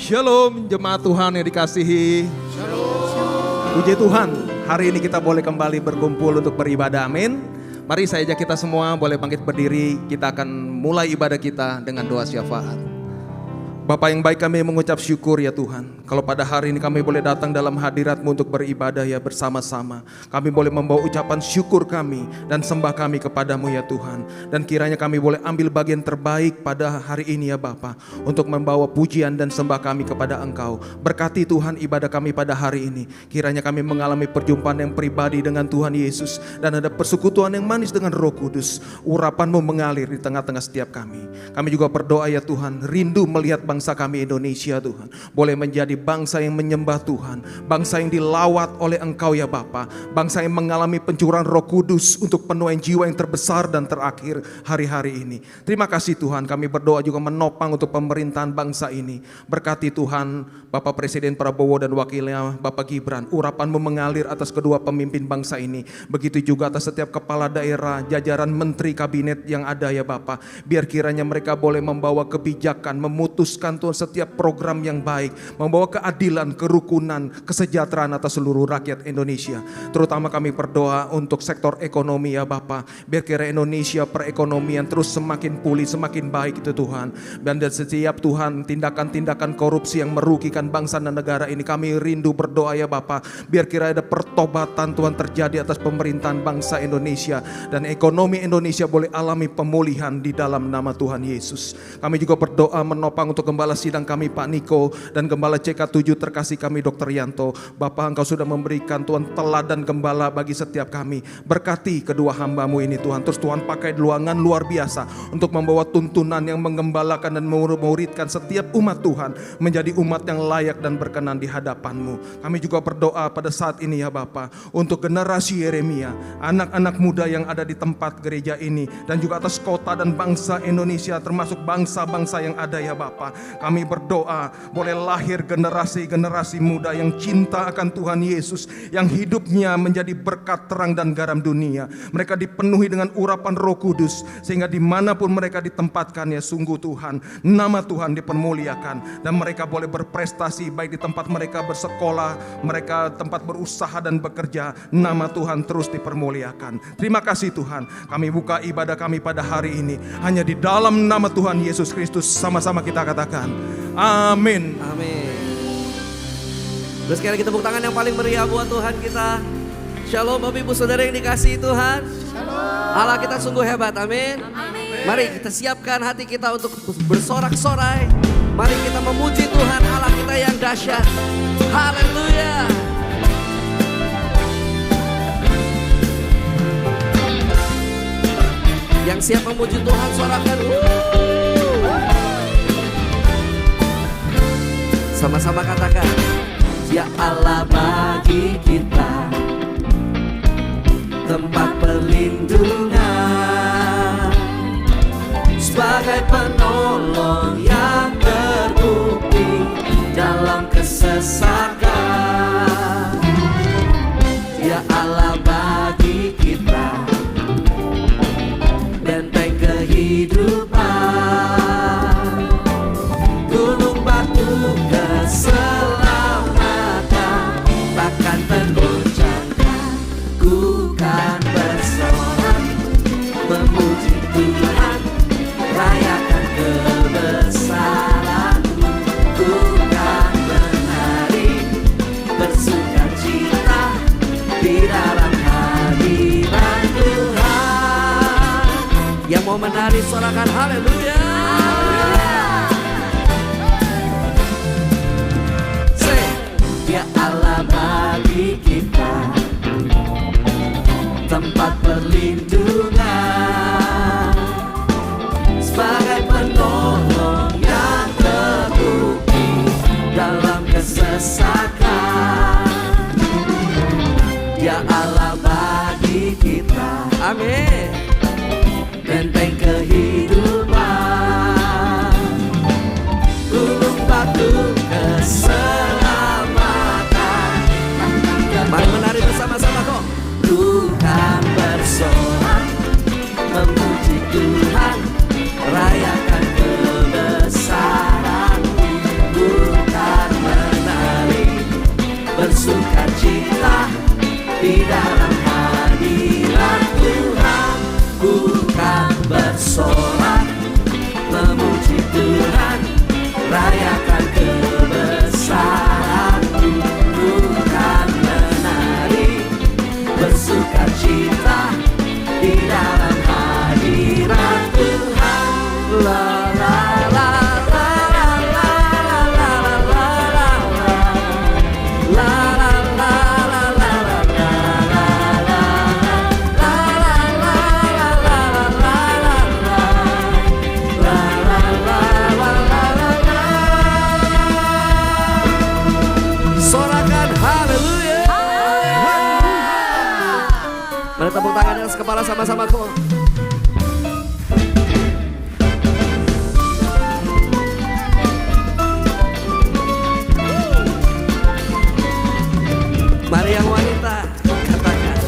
Shalom jemaat Tuhan yang dikasihi. Puji Tuhan, hari ini kita boleh kembali berkumpul untuk beribadah, amin. Mari saya ajak kita semua boleh bangkit berdiri. Kita akan mulai ibadah kita dengan doa syafaat. Bapa yang baik, kami mengucap syukur ya Tuhan, kalau pada hari ini kami boleh datang dalam hadirat-Mu untuk beribadah ya bersama-sama. Kami boleh membawa ucapan syukur kami dan sembah kami kepadamu ya Tuhan. Dan kiranya kami boleh ambil bagian terbaik pada hari ini ya Bapa, untuk membawa pujian dan sembah kami kepada Engkau. Berkati Tuhan ibadah kami pada hari ini. Kiranya kami mengalami perjumpaan yang pribadi dengan Tuhan Yesus, dan ada persekutuan yang manis dengan Roh Kudus. Urapan-Mu mengalir di tengah-tengah setiap kami. Kami juga berdoa ya Tuhan, rindu melihat bangsa kami Indonesia Tuhan boleh menjadi bangsa yang menyembah Tuhan, bangsa yang dilawat oleh Engkau ya Bapa, bangsa yang mengalami pencurahan Roh Kudus untuk penuaian jiwa yang terbesar dan terakhir hari-hari ini. Terima kasih Tuhan, kami berdoa juga menopang untuk pemerintahan bangsa ini. Berkati Tuhan Bapak Presiden Prabowo dan wakilnya Bapak Gibran. Urapan-Mu mengalir atas kedua pemimpin bangsa ini, begitu juga atas setiap kepala daerah, jajaran menteri kabinet yang ada ya Bapa. Biar kiranya mereka boleh membawa kebijakan, memutuskan Tuhan setiap program yang baik, membawa keadilan, kerukunan, kesejahteraan atas seluruh rakyat Indonesia. Terutama kami berdoa untuk sektor ekonomi ya Bapa. Biar kira Indonesia perekonomian terus semakin pulih, semakin baik itu Tuhan. Dan setiap Tuhan tindakan-tindakan korupsi yang merugikan bangsa dan negara ini, kami rindu berdoa ya Bapa. Biar kira ada pertobatan Tuhan terjadi atas pemerintahan bangsa Indonesia, dan ekonomi Indonesia boleh alami pemulihan di dalam nama Tuhan Yesus. Kami juga berdoa menopang untuk Gembala sidang kami Pak Niko dan Gembala CK7 terkasih kami Dr. Yanto. Bapak, Engkau sudah memberikan Tuhan teladan gembala bagi setiap kami. Berkati kedua hamba-Mu ini Tuhan. Terus Tuhan pakai luangan luar biasa untuk membawa tuntunan yang menggembalakan dan memuridkan setiap umat Tuhan menjadi umat yang layak dan berkenan di hadapan-Mu. Kami juga berdoa pada saat ini ya Bapak, untuk generasi Yeremia, anak-anak muda yang ada di tempat gereja ini, dan juga atas kota dan bangsa Indonesia, termasuk bangsa-bangsa yang ada ya Bapak. Kami berdoa boleh lahir generasi-generasi muda yang cinta akan Tuhan Yesus, yang hidupnya menjadi berkat, terang dan garam dunia. Mereka dipenuhi dengan urapan Roh Kudus, sehingga dimanapun mereka ditempatkan ya sungguh Tuhan, nama Tuhan dipermuliakan, dan mereka boleh berprestasi baik di tempat mereka bersekolah, mereka tempat berusaha dan bekerja. Nama Tuhan terus dipermuliakan. Terima kasih Tuhan, kami buka ibadah kami pada hari ini hanya di dalam nama Tuhan Yesus Kristus. Sama-sama kita katakan amin. Amin. Terus sekali kita tepuk tangan yang paling meriah buat Tuhan kita. Shalom Bapak Ibu Saudara yang dikasihi Tuhan. Shalom. Allah kita sungguh hebat, amin. Amin. Mari kita siapkan hati kita untuk bersorak-sorai. Mari kita memuji Tuhan Allah kita yang dahsyat. Haleluya. Yang siap memuji Tuhan sorakan. Sama-sama katakan, ya Allah bagi kita tempat perlindungan, sebagai penolong yang terbukti dalam kesesakan. Ya Allah bagi kita benteng kehidupan, gunung batu keselamatan, takkan tergoncangkan. Ku kan bersorak memuji Tuhan, rayakan kebesaran-Mu. Ku kan menari bersukacita di dalam hadirat Tuhan. Yang mau menari sorakan haleluya. Ya Allah bagi kita tempat perlindungan, sebagai penolong yang terbukti dalam kesesakan. Ya Allah bagi kita, amin, benteng kehidupan, gunung batu keselamatan. Mari menari bersama-sama kok. Tuhan bersorak memuji Tuhan, rayakan kebesaran. Bukan rayakan kebesaran-Mu. Ku kan menari, bersukacita di dalam hadirat Tuhan. La la la la la la la la la la la la la la sorakan haleluya. Mari tepuk tangan di atas kepala sama-sama kok. Mari yang wanita katakan.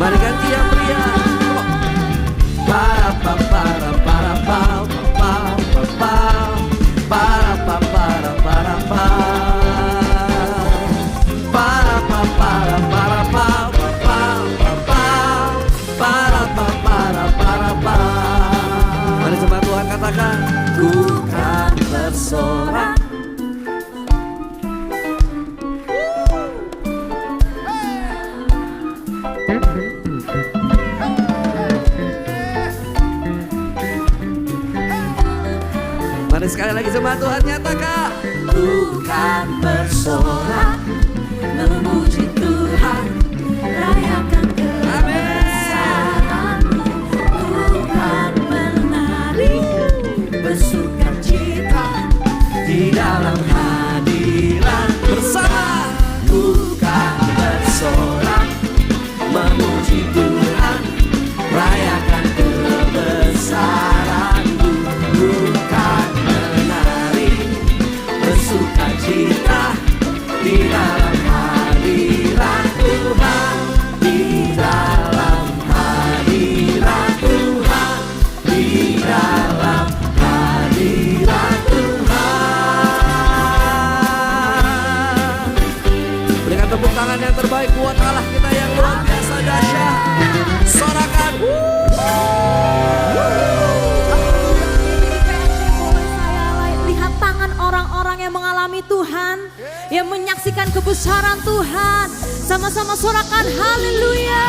Mari ganti yang pria. Para pa para para pa pa pa pa para pa para para pa para pa para para pa pa pa para pa para para pa. Mari sembah Tuhan, katakan. Ku kan bersorak. Mari sekali lagi sembah Tuhan, nyatakan. Ku kan bersorak, memuji Tuhan, rayakan kebesaran-Mu. Ku kan menari, bersukacita di dalam hadirat bersama. Ku kan bersorak, memuji Tuhan, rayakan kebesaran-Mu. Ku kan bersukacita di dalam hadirat Tuhan, di dalam hadirat Tuhan, di dalam hadirat Tuhan. Berikan tepuk tangan yang terbaik buat Allah kita yang luar biasa dahsyat. Sorakan. Orang-orang yang mengalami Tuhan, yang menyaksikan kebesaran Tuhan, sama-sama sorakan haleluya.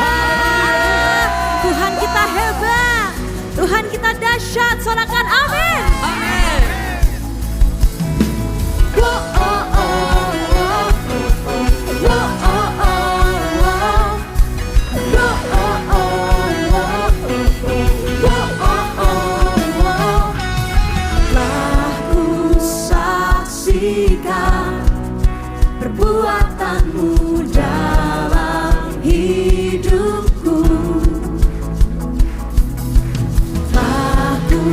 Tuhan kita hebat, Tuhan kita dahsyat, sorakan amin. Amin. Perbuatan-Mu dalam hidupku, telah ku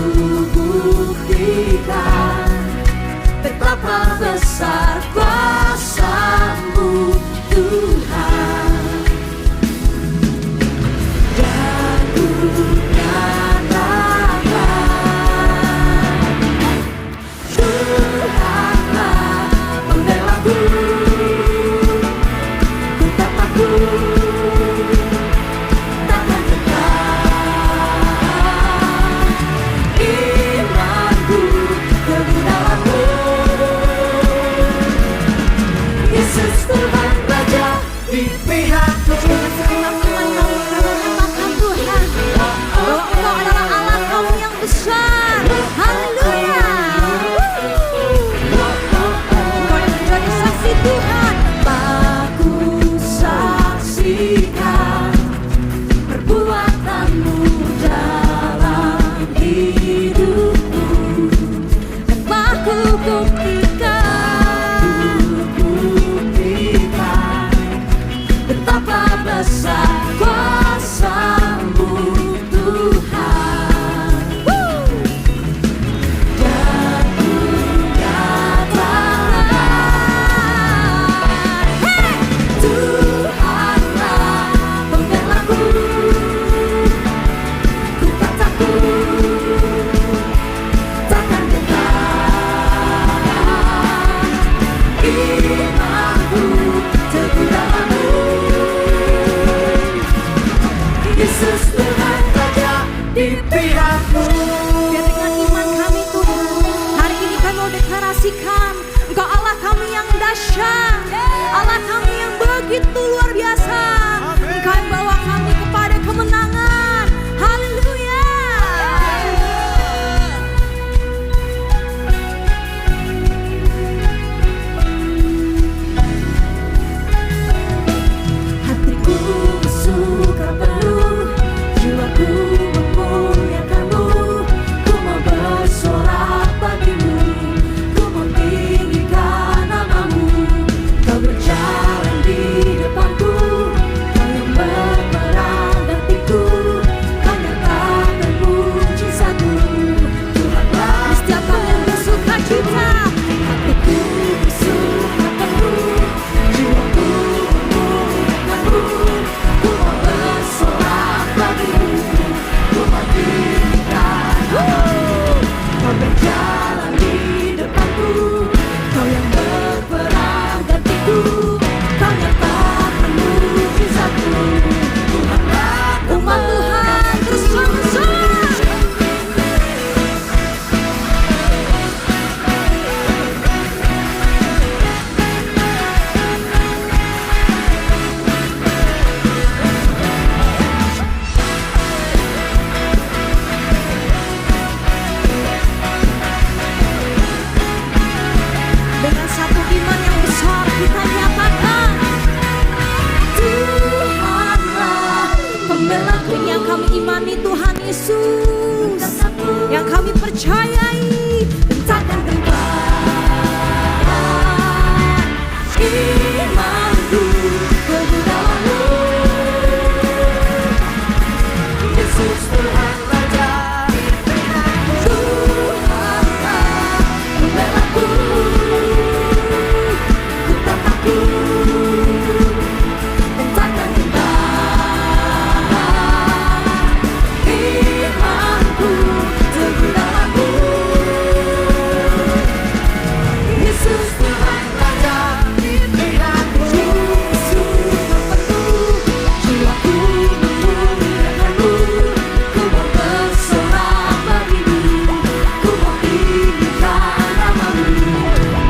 Yesus Tuhan Raja di pihakku. Biar dengan iman kami Tuhan, hari ini kami mau deklarasikan Engkau Allah kami yang dahsyat, Allah kami yang begitu luar biasa. Engkau yang bawa kami kepada kemenangan. Haleluya. Hatiku bersuka penuh, jiwaku memuliakanmu. Ku mau bersorak bagimu, ku mau tinggikan namamu. Kau berjalan di depanku, kau yang berperang gantiku. Kau nyatakan mujizatmu, Tuhanlah di setiap kami yang bersuka cita. Hatiku bersuka penuh, jiwaku memuliakanmu. Ku mau bersorak bagimu, ku mau tinggikan namamu. Kau berjalan di depanku, kau yang berperang gantiku. Kau nyatakan mujizatmu, Tuhanlah umat Tuhan terus sama-sama. Dengan satu iman yang besar kita nyatakan, Tuhanlah pembelaku yang kami imani, Tuhan Yesus yang kami percayai. Takkan gentar imanku kemudahanmu. Yesus Tuhan Raja di pihakku. Tuhanlah pembelaku, ku tak takut dan takkan gentar. Imanku teguh dalammu. Yesus Tuhan Raja di pihakku. Yesus penuh, jiwaku memuliakanmu. Ku mau bersorak bagimu, ku mau tinggikan namamu.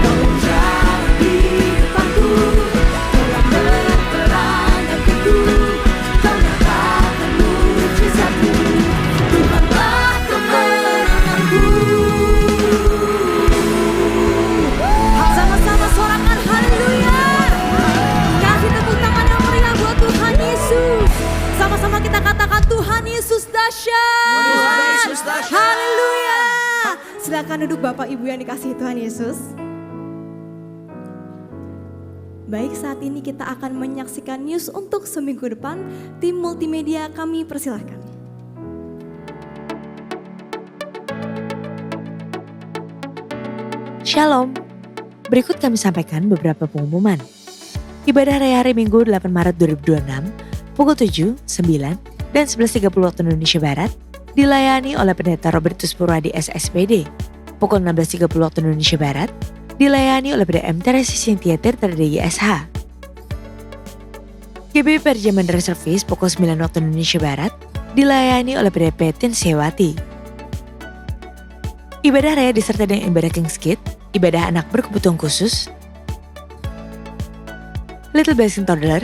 Kau berjalan di depanku, kau yang berperang gantiku. Kau nyatakan mujizatmu, Tuhanlah kemenanganku. Sama-sama sorakan haleluya. Kasih tepuk tangan yang meriah buat Tuhan Yesus. Sama-sama kita katakan Tuhan Yesus dahsyat. Tuhan Yesus dahsyat. Haleluya. Silakan duduk Bapak Ibu yang dikasihi Tuhan Yesus. Baik, saat ini kita akan menyaksikan news untuk seminggu depan. Tim multimedia kami persilahkan. Shalom, berikut kami sampaikan beberapa pengumuman. Ibadah raya hari Minggu 8 Maret 2026 pukul 7, 9, dan 11.30 waktu Indonesia Barat dilayani oleh Pendeta Robertus Purwadi SSPD. Pukul 16.30 waktu Indonesia Barat dilayani oleh PDM Teresi Cynthia Tirta dari YSH. GBI Perjamuan dari Service pukul 9 waktu Indonesia Barat dilayani oleh PDP Tin Sewati. Ibadah raya disertai dengan ibadah King's Kid, ibadah anak berkebutuhan khusus, Little Blessing Toddler,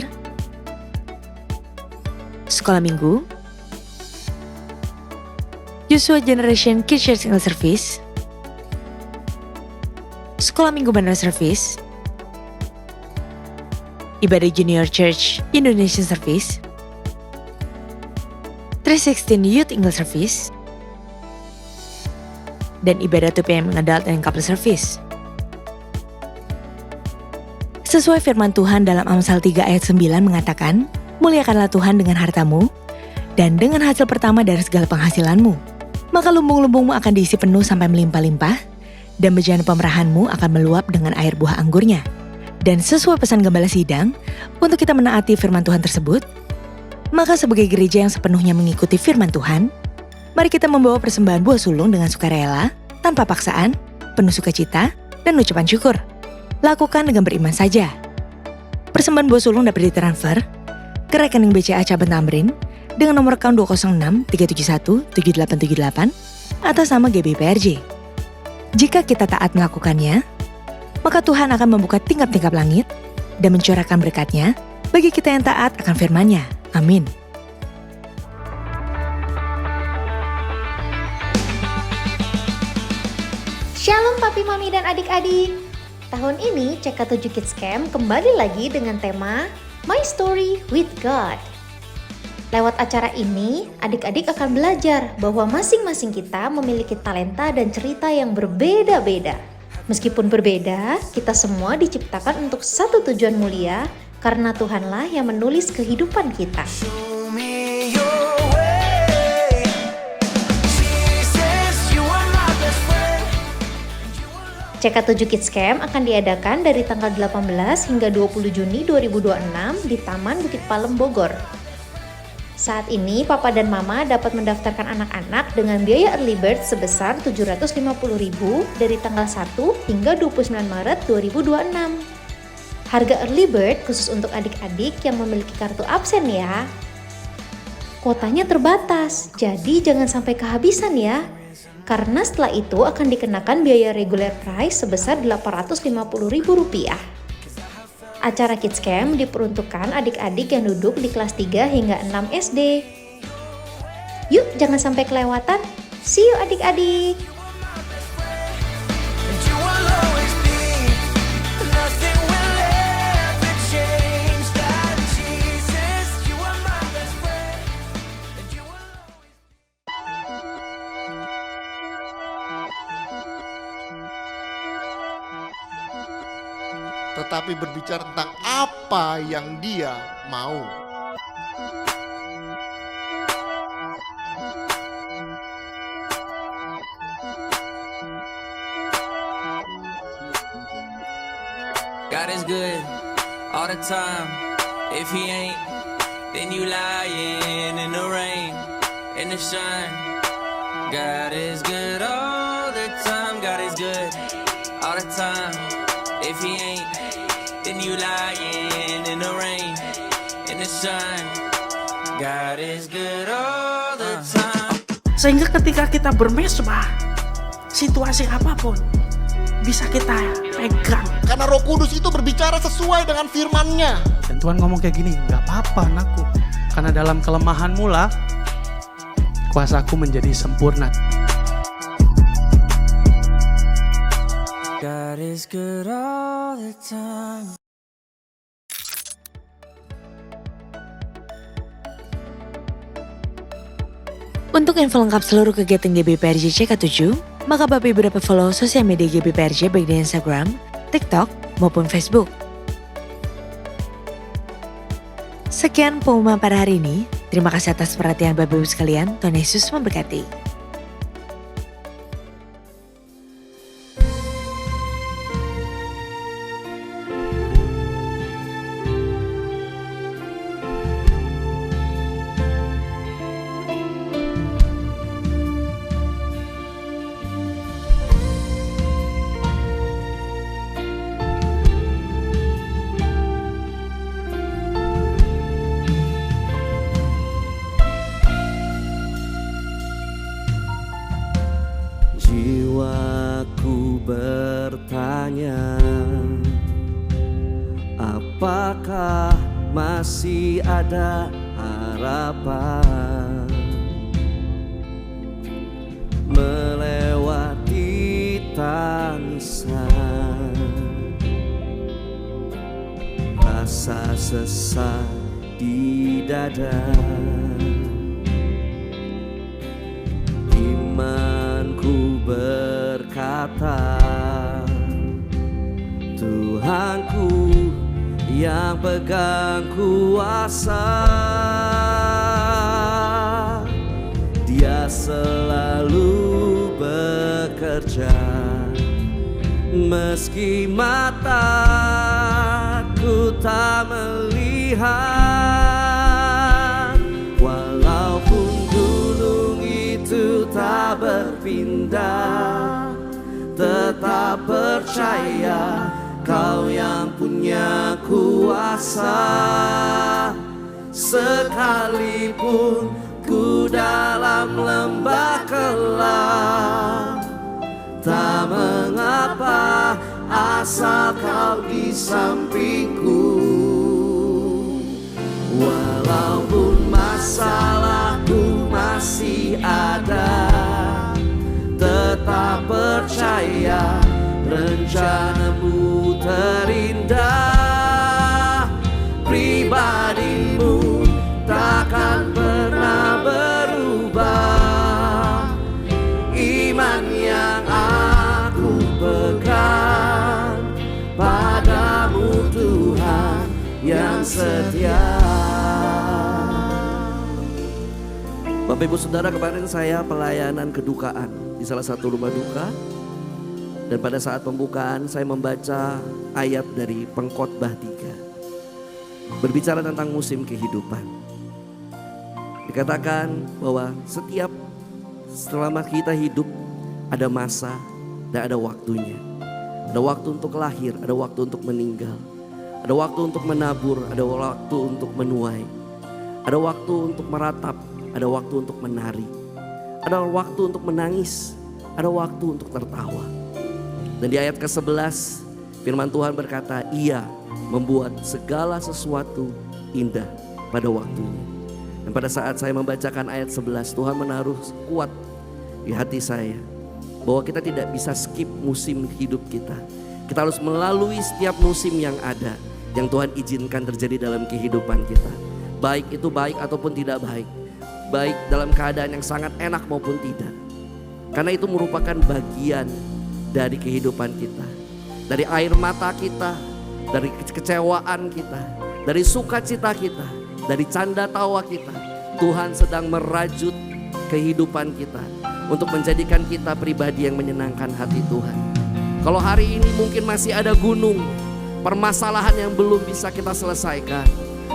sekolah minggu, Joshua Generation Kids Church Single Service, sekolah minggu Bandara Service, ibadah Junior Church Indonesian Service, 316 Youth English Service, dan ibadah 2 PM Adult and Couple Service. Sesuai firman Tuhan dalam Amsal 3 ayat 9 mengatakan, muliakanlah Tuhan dengan hartamu dan dengan hasil pertama dari segala penghasilanmu. Maka lumbung-lumbungmu akan diisi penuh sampai melimpah-limpah dan bejana pemerahanmu akan meluap dengan air buah anggurnya. Dan sesuai pesan Gembala Sidang, untuk kita menaati firman Tuhan tersebut, maka sebagai gereja yang sepenuhnya mengikuti firman Tuhan, mari kita membawa persembahan buah sulung dengan sukarela, tanpa paksaan, penuh sukacita, dan ucapan syukur. Lakukan dengan beriman saja. Persembahan buah sulung dapat ditransfer ke rekening BCA Cabang Tamrin dengan nomor account 206 371 7878 atas nama GBPRJ. Jika kita taat melakukannya, maka Tuhan akan membuka tingkap-tingkap langit dan mencurahkan berkat-Nya bagi kita yang taat akan firman-Nya. Amin. Shalom Papi, Mami, dan adik-adik. Tahun ini CK7 Kids Camp kembali lagi dengan tema My Story with God. Lewat acara ini, adik-adik akan belajar bahwa masing-masing kita memiliki talenta dan cerita yang berbeda-beda. Meskipun berbeda, kita semua diciptakan untuk satu tujuan mulia karena Tuhanlah yang menulis kehidupan kita. CK7 Kids Camp akan diadakan dari tanggal 18 hingga 20 Juni 2026 di Taman Bukit Palem, Bogor. Saat ini, Papa dan Mama dapat mendaftarkan anak-anak dengan biaya early bird sebesar Rp750.000 dari tanggal 1 hingga 29 Maret 2026. Harga early bird khusus untuk adik-adik yang memiliki kartu absen ya. Kuotanya terbatas, jadi jangan sampai kehabisan ya. Karena setelah itu akan dikenakan biaya regular price sebesar Rp850.000. Acara Kids Camp diperuntukkan adik-adik yang duduk di kelas 3 hingga 6 SD. Yuk, jangan sampai kelewatan. See you adik-adik. Tetapi berbicara tentang apa yang Dia mau. God is good all the time. If He ain't, then you lying in the rain, in the shine. God is good all the time. God is good all the time. If He ain't, then you lying in the rain, in the sun. God is good all the time. Sehingga ketika kita bermesbah, situasi apapun bisa kita pegang. Karena Roh Kudus itu berbicara sesuai dengan firman-Nya. Dan Tuhan ngomong kayak gini, gak apa-apa anakku. Karena dalam kelemahanmu lah, kuasaku menjadi sempurna. God is good all the time. Untuk info lengkap seluruh kegiatan GBPRJ CK7, maka Bapak Ibu dapat follow sosial media GBPRJ baik di Instagram, TikTok, maupun Facebook. Sekian pengumuman pada hari ini. Terima kasih atas perhatian Bapak Ibu sekalian. Tuhan Yesus memberkati. Jiwaku bertanya, apakah masih ada harapan melewati tangisan, rasa sesak di dada? Imanku berkata, Tuhanku yang pegang kuasa, Dia selalu bekerja meski mataku tak melihat. Walaupun gunung itu tak berpindah, tetap percaya Kau yang punya kuasa. sekalipun ku dalam lembah gelap. Tak mengapa asal kau di sampingku. Walaupun masalahku masih ada, tetap percaya rencanamu terindah. Pribadimu takkan pernah berubah. Iman yang aku pegang padamu Tuhan yang setia. Bapak Ibu Saudara, kemarin saya pelayanan kedukaan di salah satu rumah duka. Dan pada saat pembukaan saya membaca ayat dari Pengkhotbah 3. Berbicara tentang musim kehidupan. Dikatakan bahwa setiap selama kita hidup ada masa dan ada waktunya. Ada waktu untuk lahir, ada waktu untuk meninggal. Ada waktu untuk menabur, ada waktu untuk menuai. Ada waktu untuk meratap, ada waktu untuk menari. Ada waktu untuk menangis, ada waktu untuk tertawa. Dan di ayat ke-11 firman Tuhan berkata, Ia membuat segala sesuatu indah pada waktunya. Dan pada saat saya membacakan ayat 11, Tuhan menaruh kuat di hati saya bahwa kita tidak bisa skip musim hidup kita. Kita harus melalui setiap musim yang ada, yang Tuhan izinkan terjadi dalam kehidupan kita. Baik itu baik ataupun tidak baik. Baik dalam keadaan yang sangat enak maupun tidak. Karena itu merupakan bagian dari kehidupan kita. Dari air mata kita, dari kekecewaan kita, dari sukacita kita, dari canda tawa kita. Tuhan sedang merajut kehidupan kita untuk menjadikan kita pribadi yang menyenangkan hati Tuhan. Kalau hari ini mungkin masih ada gunung, permasalahan yang belum bisa kita selesaikan.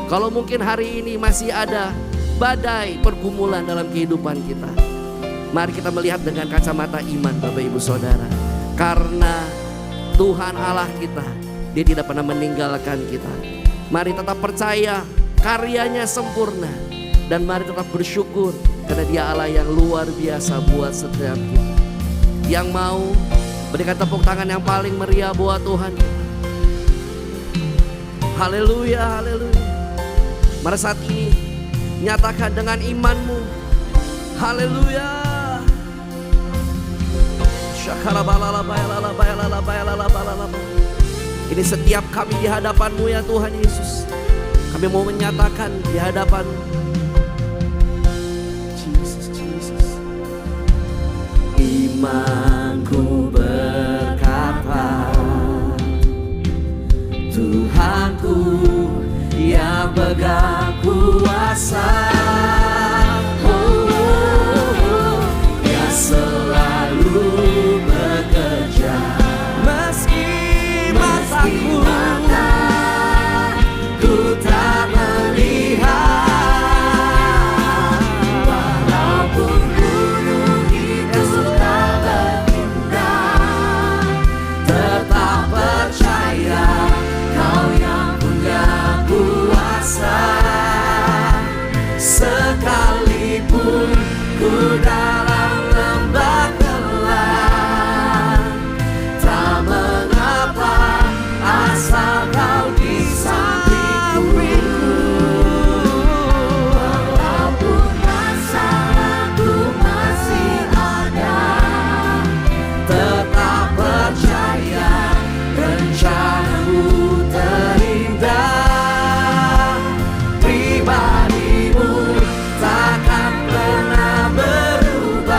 Kalau mungkin hari ini masih ada badai, pergumulan dalam kehidupan kita, mari kita melihat dengan kacamata iman, Bapak Ibu Saudara. Karena Tuhan Allah kita, Dia tidak pernah meninggalkan kita. Mari tetap percaya karyanya sempurna. Dan mari tetap bersyukur karena Dia Allah yang luar biasa buat setiap kita. Yang mau berikan tepuk tangan yang paling meriah buat Tuhan. Haleluya, haleluya. Mari saat ini nyatakan dengan imanmu. Haleluya. Ini setiap kami di hadapan-Mu ya Tuhan Yesus. Kami mau menyatakan di hadapan Jesus, Jesus. Imanku berkata, Tuhanku yang pegang kuasa. Dia selalu bekerja meski mataku tak melihat. Walaupun gunung itu sudah berpindah, tetap percaya Kau yang punya kuasa. Sekalipun ku dalam lembah gelap, tak mengapa asal Kau di sampingku. Walaupun masalahku masih ada, tetap percaya rencanamu terindah. Pribadimu takkan pernah berubah.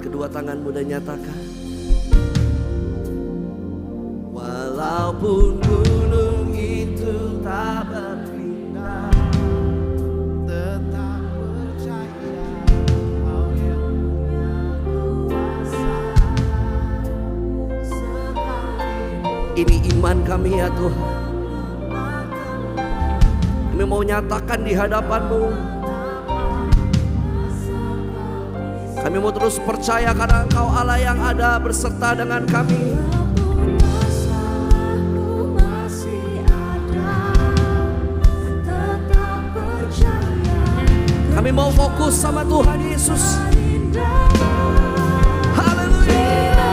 kedua tanganmu dan nyatakan. Walaupun gunung itu tak berpindah, Tetap percaya Kau yang punya kuasa. ini iman kami ya Tuhan. Kami mau nyatakan di hadapan-Mu. Kami mau terus percaya karena Engkau Allah yang ada berserta dengan kami. Kami mau fokus sama Tuhan Yesus. Haleluya.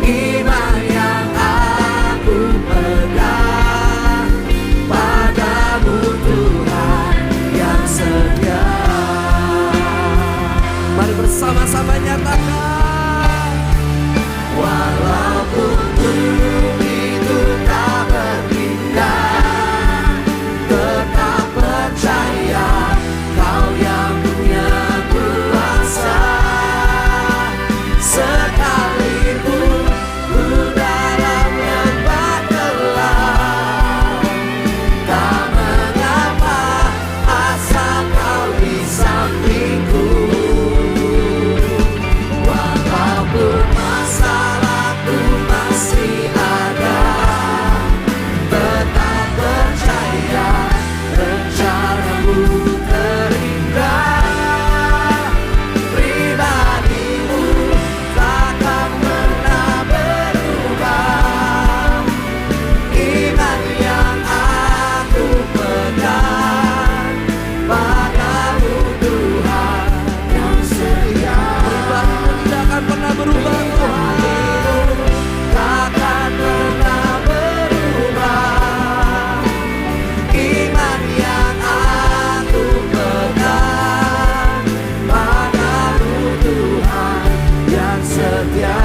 Iman yang aku pegang padamu Tuhan yang setia. Mari bersama-sama nyatakan. Walaupun gunung itu tak berpindah, tetap percaya Kau yang punya kuasa. Sekalipun ku dalam lembah gelap, tak mengapa asal Kau di sampingku. Walaupun masalahku masih ada, tetap percaya rencanamu terindah. Pribadimu takkan pernah berubah. Iman yang aku pegang padamu Tuhan yang setia. Pribadimu tidak akan pernah berubah Tuhan, takkan pernah berubah. Iman yang aku pegang padamu Tuhan yang setia.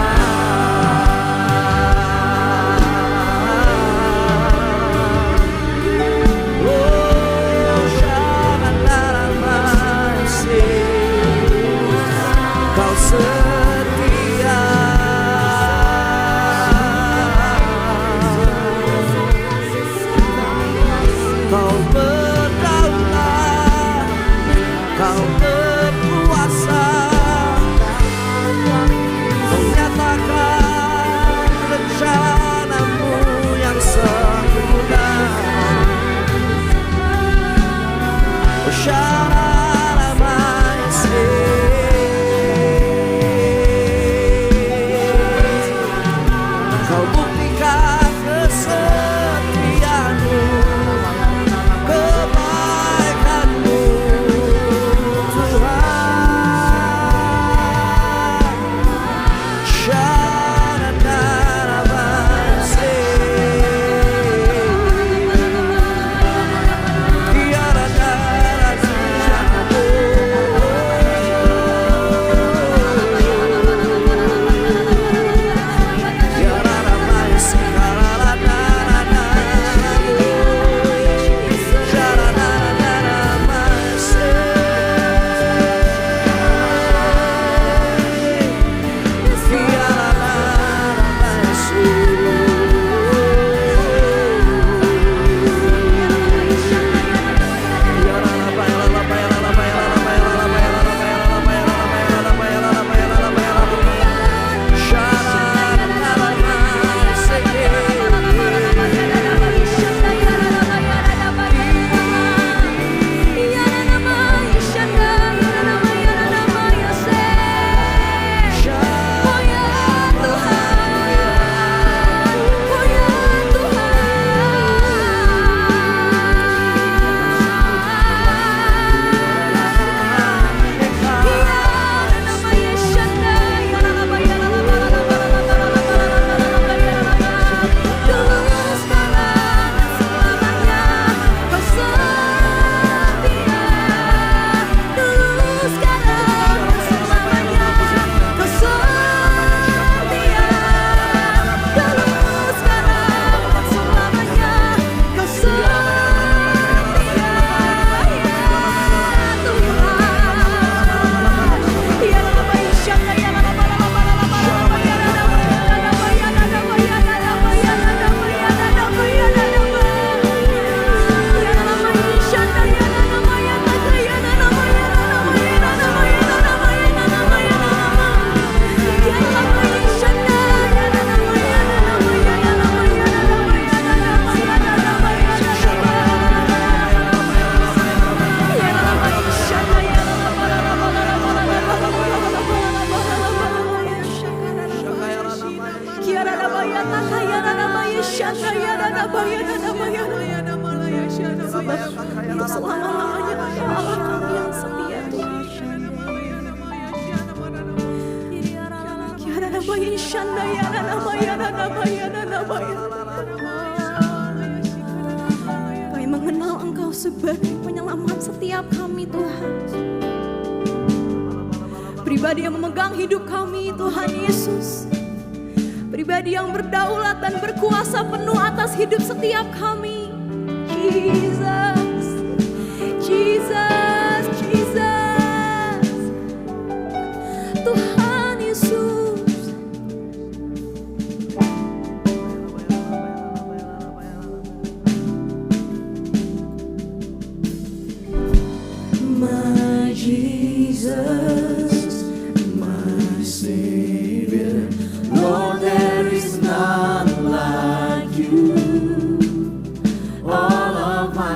Oh, janganlah masih Kau setia. Kau berdaulat, Kau berkuasa. Kau nyatakan rencanamu yang sempurna. Oh, shalala Kau buktikan kesetiaanmu, kebaikanmu Tuhan. Shalala Untuk selama-lamanya Allah kami yang setia Tuhan. Kami mengenal Engkau sebagai penyelamat setiap kami Tuhan. Pribadi yang memegang hidup kami Tuhan Yesus. Pribadi yang berdaulat dan berkuasa penuh atas hidup setiap kami. Jesus, Jesus, Jesus. Tuhan Yesus. My Jesus, my Savior, Lord, there is none like you. All of my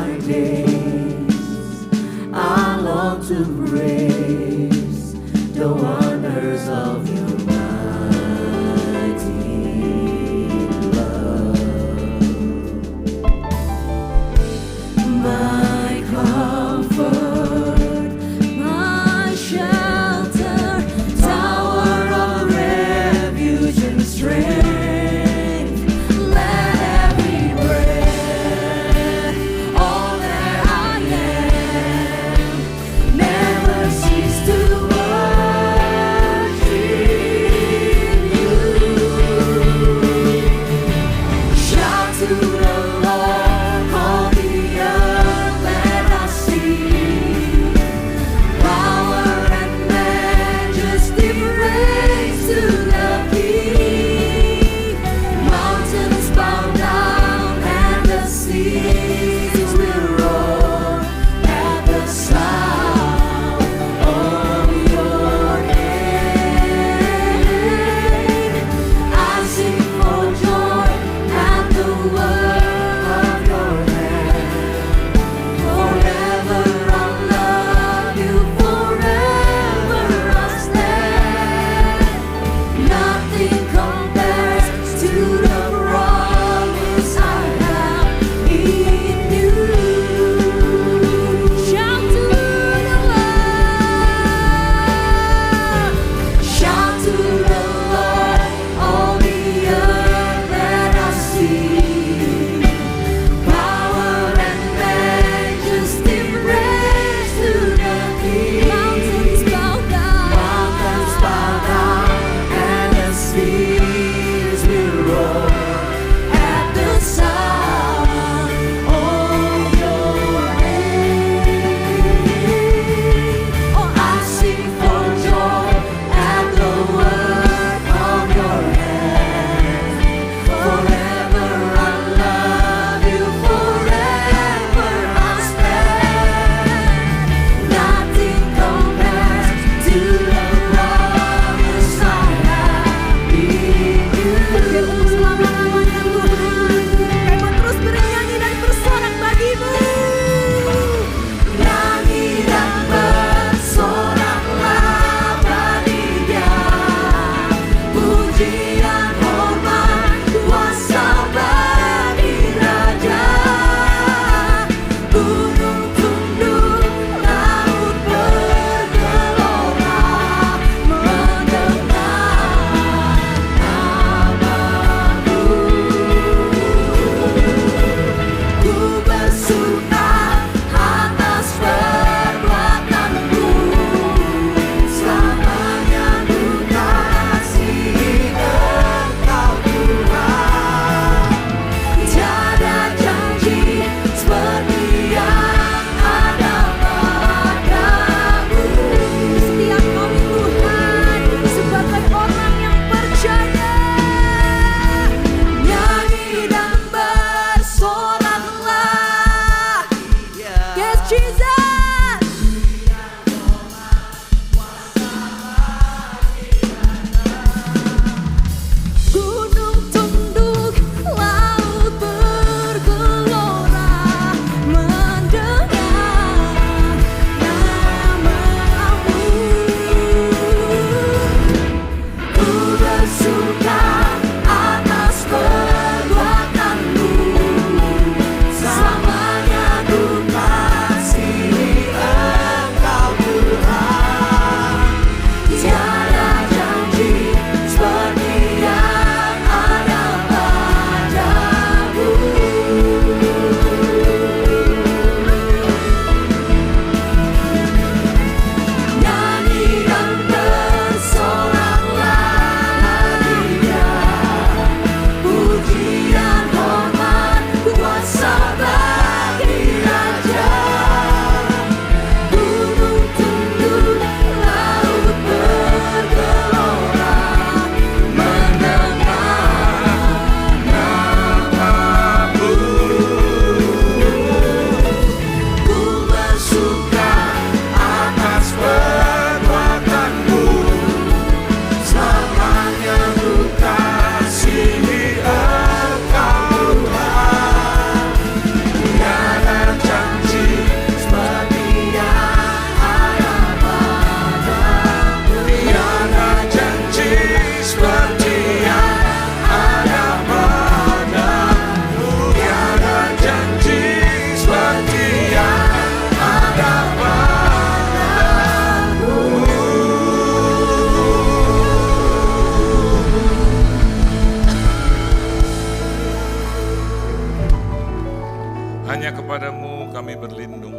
Hanya kepadamu kami berlindung,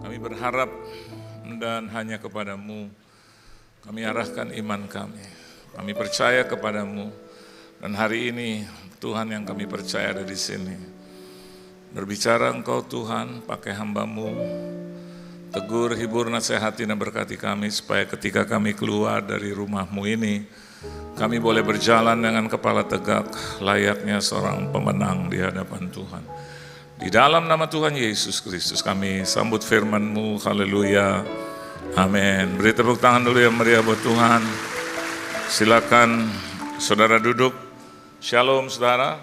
kami berharap, dan hanya kepadamu kami arahkan iman kami. Kami percaya kepadamu, dan hari ini Tuhan yang kami percaya ada di sini. Berbicara Engkau Tuhan, pakai hamba-Mu, tegur, hibur, nasihati, dan berkati kami supaya ketika kami keluar dari rumah-Mu ini, kami boleh berjalan dengan kepala tegak layaknya seorang pemenang di hadapan Tuhan. Di dalam nama Tuhan Yesus Kristus kami sambut firman-Mu, haleluya, amin. Beri tepuk tangan dulu yang meriah buat Tuhan. Silakan saudara duduk. Shalom saudara.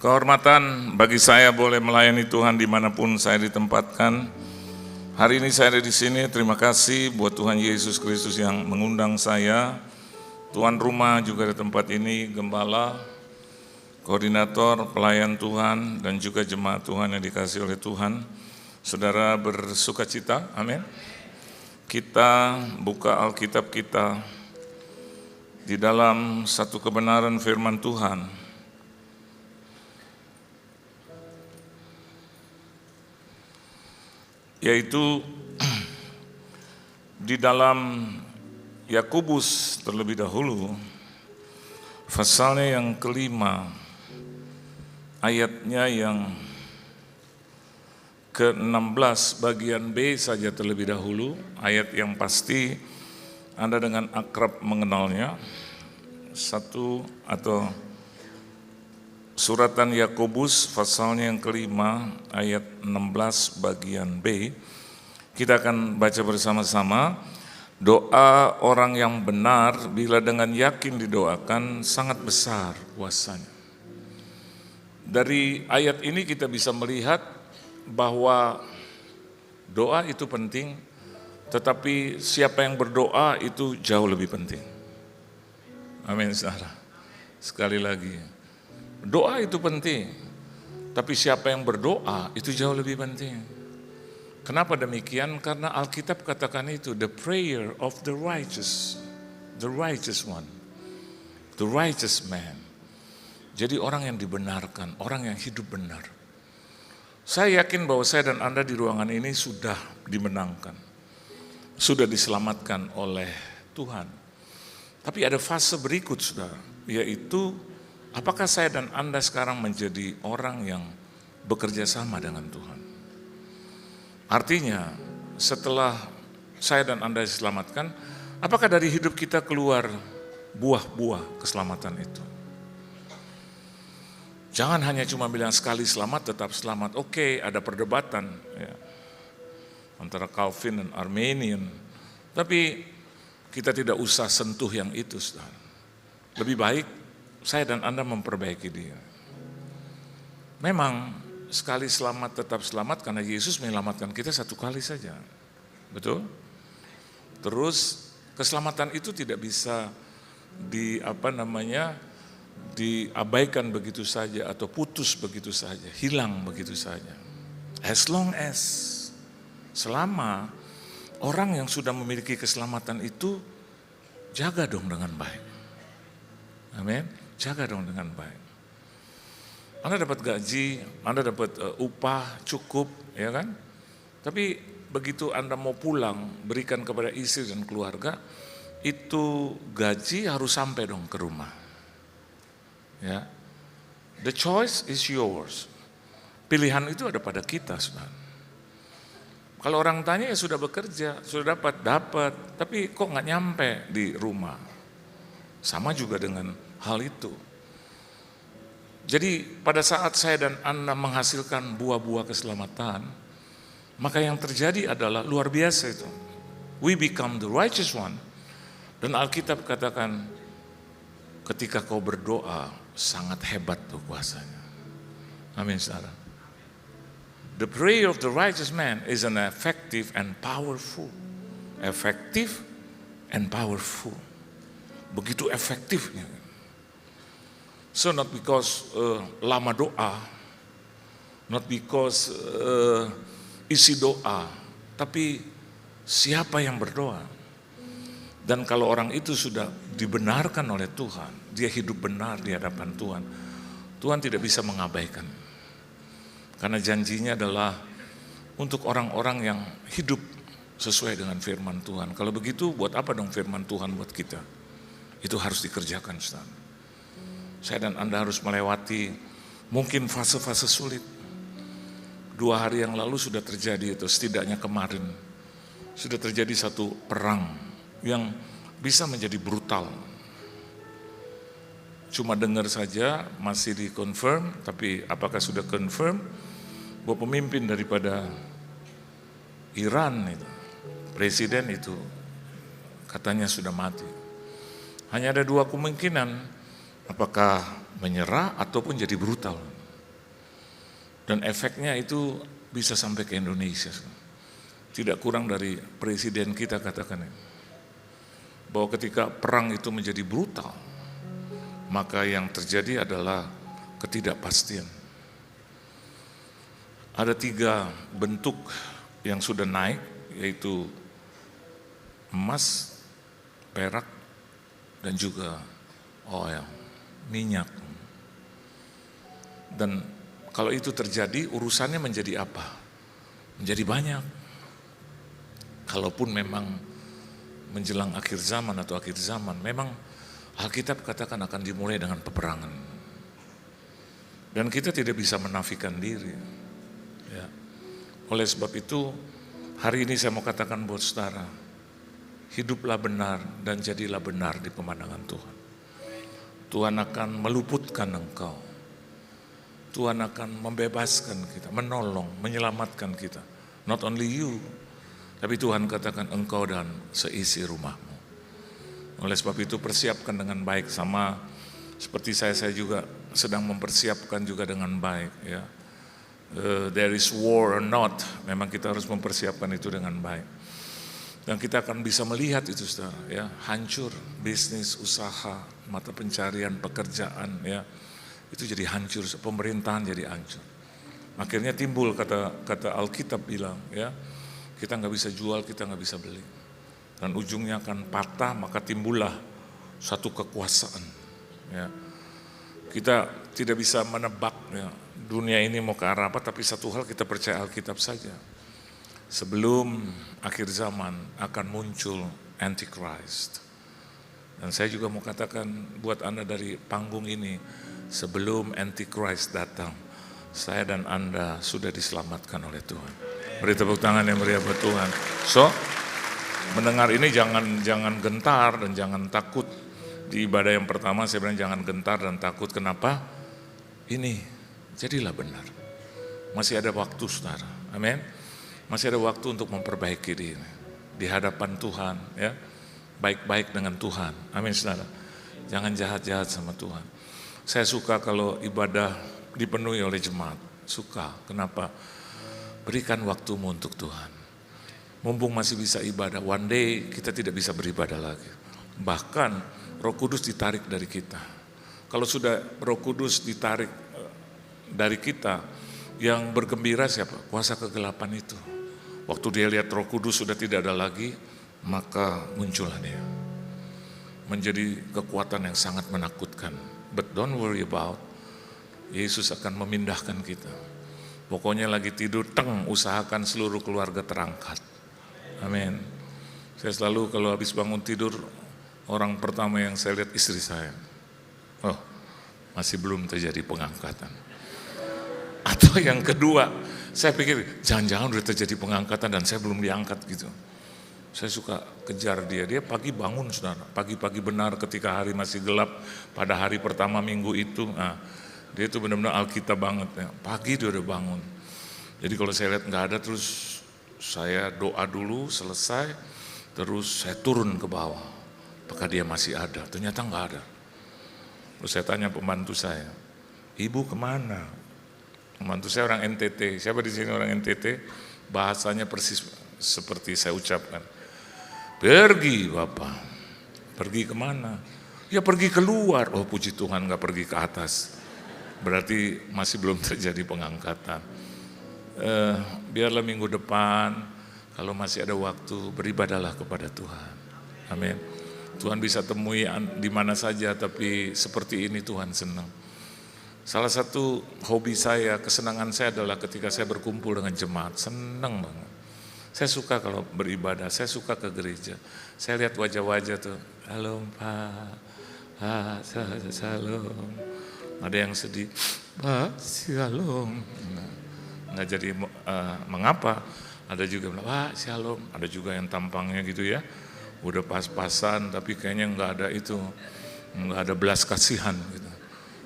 Kehormatan bagi saya boleh melayani Tuhan dimanapun saya ditempatkan. Hari ini saya ada di sini, terima kasih buat Tuhan Yesus Kristus yang mengundang saya. Tuan rumah juga di tempat ini, gembala, koordinator, pelayan Tuhan, dan juga jemaat Tuhan yang dikasih oleh Tuhan. Saudara bersuka cita, amin. Kita buka Alkitab kita di dalam satu kebenaran firman Tuhan. Yaitu di dalam Yakobus terlebih dahulu, pasalnya yang kelima, ayatnya yang ke-16 bagian B saja terlebih dahulu, ayat yang pasti Anda dengan akrab mengenalnya, suratan Yakobus pasalnya yang kelima ayat 16 bagian B. Kita akan baca bersama-sama. Doa orang yang benar bila dengan yakin didoakan sangat besar kuasanya. Dari ayat ini kita bisa melihat bahwa doa itu penting, tetapi siapa yang berdoa itu jauh lebih penting. Amin saudara. Sekali lagi, doa itu penting, tapi siapa yang berdoa itu jauh lebih penting. Kenapa demikian? Karena Alkitab katakan itu, the prayer of the righteous one, the righteous man. Jadi orang yang dibenarkan, orang yang hidup benar. Saya yakin bahwa saya dan Anda di ruangan ini sudah dimenangkan, sudah diselamatkan oleh Tuhan. Tapi ada fase berikut saudara, yaitu apakah saya dan Anda sekarang menjadi orang yang bekerja sama dengan Tuhan? Artinya setelah saya dan Anda diselamatkan, apakah dari hidup kita keluar buah-buah keselamatan itu? Jangan hanya cuma bilang sekali selamat tetap selamat. Oke, ada perdebatan ya, antara Calvin dan Arminian, tapi kita tidak usah sentuh yang itu saudara. Lebih baik saya dan Anda memperbaiki dia. Memang sekali selamat tetap selamat karena Yesus menyelamatkan kita satu kali saja. Betul? Terus keselamatan itu tidak bisa diabaikan begitu saja atau putus begitu saja, hilang begitu saja. As long as, selama orang yang sudah memiliki keselamatan itu jaga dong dengan baik. Amin. Jaga dong dengan baik. Anda dapat gaji, Anda dapat upah cukup, ya kan? Tapi begitu Anda mau pulang, berikan kepada istri dan keluarga, itu gaji harus sampai dong ke rumah. Ya, the choice is yours. Pilihan itu ada pada kita, saudara. Kalau orang tanya ya sudah bekerja, sudah dapat, tapi kok nggak nyampe di rumah. Sama juga dengan hal itu. Jadi pada saat saya dan Anda menghasilkan buah-buah keselamatan, maka yang terjadi adalah luar biasa itu. We become the righteous one. Dan Alkitab katakan, ketika kau berdoa, sangat hebat tuh kuasanya. Amin saudara. The prayer of the righteous man is an effective and powerful. Effective and powerful. Begitu efektifnya. So not because lama doa, not because isi doa, tapi siapa yang berdoa. Dan kalau orang itu sudah dibenarkan oleh Tuhan, dia hidup benar di hadapan Tuhan, Tuhan tidak bisa mengabaikan. Karena janjinya adalah untuk orang-orang yang hidup sesuai dengan firman Tuhan. Kalau begitu buat apa dong firman Tuhan buat kita? Itu harus dikerjakan, saudara. Saya dan Anda harus melewati mungkin fase-fase sulit. 2 hari yang lalu sudah terjadi itu, setidaknya kemarin. Sudah terjadi satu perang yang bisa menjadi brutal. Cuma dengar saja, masih di-confirm, tapi apakah sudah confirm bahwa pemimpin daripada Iran itu, presiden itu katanya sudah mati. Hanya ada 2 kemungkinan, apakah menyerah ataupun jadi brutal. Dan efeknya itu bisa sampai ke Indonesia. Tidak kurang dari presiden kita katakan bahwa ketika perang itu menjadi brutal, maka yang terjadi adalah ketidakpastian. Ada 3 bentuk yang sudah naik, yaitu emas, perak, dan juga oil, minyak. Dan kalau itu terjadi, urusannya menjadi apa? Menjadi banyak. Kalaupun memang menjelang akhir zaman atau akhir zaman, memang Alkitab katakan akan dimulai dengan peperangan. Dan kita tidak bisa menafikan diri. Ya. Oleh sebab itu, hari ini saya mau katakan buat saudara, hiduplah benar dan jadilah benar di pemandangan Tuhan. Tuhan akan meluputkan engkau. Tuhan akan membebaskan kita, menolong, menyelamatkan kita. Not only you, tapi Tuhan katakan engkau dan seisi rumahmu. Oleh sebab itu persiapkan dengan baik, sama seperti saya juga sedang mempersiapkan juga dengan baik. Ya. There is war or not, memang kita harus mempersiapkan itu dengan baik. Dan kita akan bisa melihat itu, saudara, ya, hancur bisnis, usaha, mata pencarian, pekerjaan, ya, itu jadi hancur, pemerintahan jadi hancur. Akhirnya timbul kata Alkitab bilang, ya, kita nggak bisa jual, kita nggak bisa beli, dan ujungnya akan patah, maka timbullah satu kekuasaan. Ya. Kita tidak bisa menebak, ya, dunia ini mau ke arah apa, tapi satu hal kita percaya Alkitab saja. Sebelum akhir zaman akan muncul Antichrist. Dan saya juga mau katakan buat Anda dari panggung ini, sebelum Antichrist datang, saya dan Anda sudah diselamatkan oleh Tuhan. Beri tepuk tangan yang meriah buat Tuhan. So, mendengar ini jangan gentar dan jangan takut. Di ibadah yang pertama saya bilang jangan gentar dan takut. Kenapa? Ini, jadilah benar. Masih ada waktu, saudara. Amin. Masih ada waktu untuk memperbaiki diri di hadapan Tuhan, ya. Baik-baik dengan Tuhan. Amin, saudara. Jangan jahat-jahat sama Tuhan. Saya suka kalau ibadah dipenuhi oleh jemaat. Suka. Kenapa? Berikan waktumu untuk Tuhan. Mumpung masih bisa ibadah, one day kita tidak bisa beribadah lagi. Bahkan Roh Kudus ditarik dari kita. Kalau sudah Roh Kudus ditarik dari kita, yang bergembira siapa? Kuasa kegelapan itu. Waktu dia lihat Roh Kudus sudah tidak ada lagi, maka muncullah dia. Menjadi kekuatan yang sangat menakutkan. But don't worry about, Yesus akan memindahkan kita. Pokoknya lagi tidur, usahakan seluruh keluarga terangkat. Amin. Saya selalu kalau habis bangun tidur, orang pertama yang saya lihat istri saya. Oh, masih belum terjadi pengangkatan. Atau yang kedua, saya pikir jangan-jangan udah terjadi pengangkatan dan saya belum diangkat gitu. Saya suka kejar dia pagi bangun, saudara. Pagi-pagi benar ketika hari masih gelap pada hari pertama minggu itu. Nah, dia itu benar-benar Alkitab banget. Ya. Pagi dia udah bangun. Jadi kalau saya lihat nggak ada, terus saya doa dulu selesai, terus saya turun ke bawah. Apakah dia masih ada? Ternyata nggak ada. Terus saya tanya pembantu saya, ibu kemana? Pembantu saya orang NTT. Siapa di sini orang NTT? Bahasanya persis seperti saya ucapkan. Pergi Bapak. Pergi kemana? Ya pergi keluar. Oh puji Tuhan nggak pergi ke atas. Berarti masih belum terjadi pengangkatan. Biarlah minggu depan kalau masih ada waktu beribadahlah kepada Tuhan. Amin. Tuhan bisa temui di mana saja, tapi seperti ini Tuhan senang. Salah satu hobi saya, kesenangan saya adalah ketika saya berkumpul dengan jemaat, senang banget. Saya suka kalau beribadah, saya suka ke gereja. Saya lihat wajah-wajah tuh, halo Pak, shalom. Ada yang sedih, Pak, shalom. Nggak jadi mengapa, ada juga bilang, Pak, shalom. Ada juga yang tampangnya gitu ya, udah pas-pasan tapi kayaknya nggak ada itu, nggak ada belas kasihan gitu.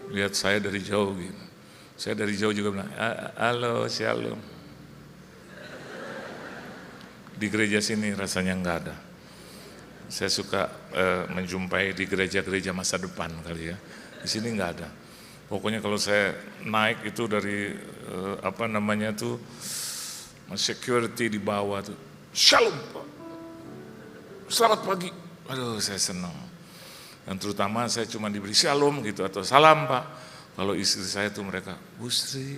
Lihat saya dari jauh gitu. Saya dari jauh juga bilang, halo, shalom. Di gereja sini rasanya nggak ada. Saya suka menjumpai di gereja-gereja masa depan kali ya. Di sini nggak ada. Pokoknya kalau saya naik itu dari security di bawah tuh, shalom Pak, selamat pagi. Aduh, saya senang. Dan terutama saya cuma diberi shalom gitu atau salam Pak. Kalau istri saya tuh mereka, Bu Sri,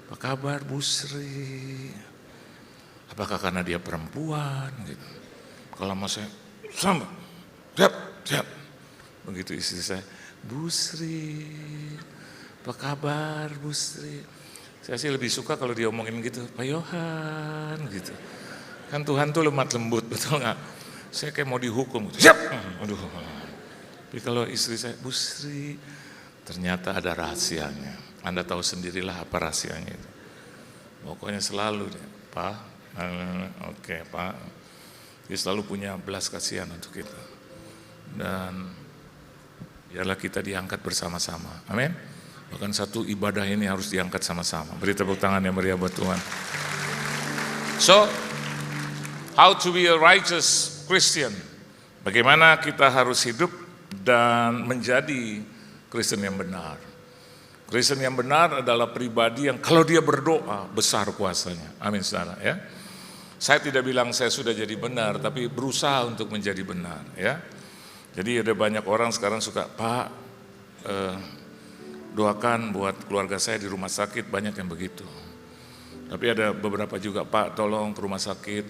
apa kabar Bu Sri? Apakah karena dia perempuan gitu? Kalau mau saya, sama, siap. Begitu istri saya, Bu Sri, apa kabar Bu Sri? Saya sih lebih suka kalau dia omongin gitu, Pak Yohan gitu. Kan Tuhan tuh lemah lembut, betul nggak? Saya kayak mau dihukum, siap. Aduh. Tapi kalau istri saya, Bu Sri, ternyata ada rahasianya. Anda tahu sendirilah apa rahasianya itu. Pokoknya selalu deh, Pak, oke Pak. Dia selalu punya belas kasihan untuk kita. Dan biarlah kita diangkat bersama-sama. Amin. Bahkan satu ibadah ini harus diangkat sama-sama. Beri tepuk tangan yang meriah buat Tuhan. So, how to be a righteous Christian. Bagaimana kita harus hidup dan menjadi Kristen yang benar. Kristen yang benar adalah pribadi yang kalau dia berdoa besar kuasanya. Amin saudara ya. Saya tidak bilang saya sudah jadi benar, tapi berusaha untuk menjadi benar ya. Jadi ada banyak orang sekarang suka, Pak, doakan buat keluarga saya di rumah sakit, banyak yang begitu. Tapi ada beberapa juga, Pak tolong ke rumah sakit,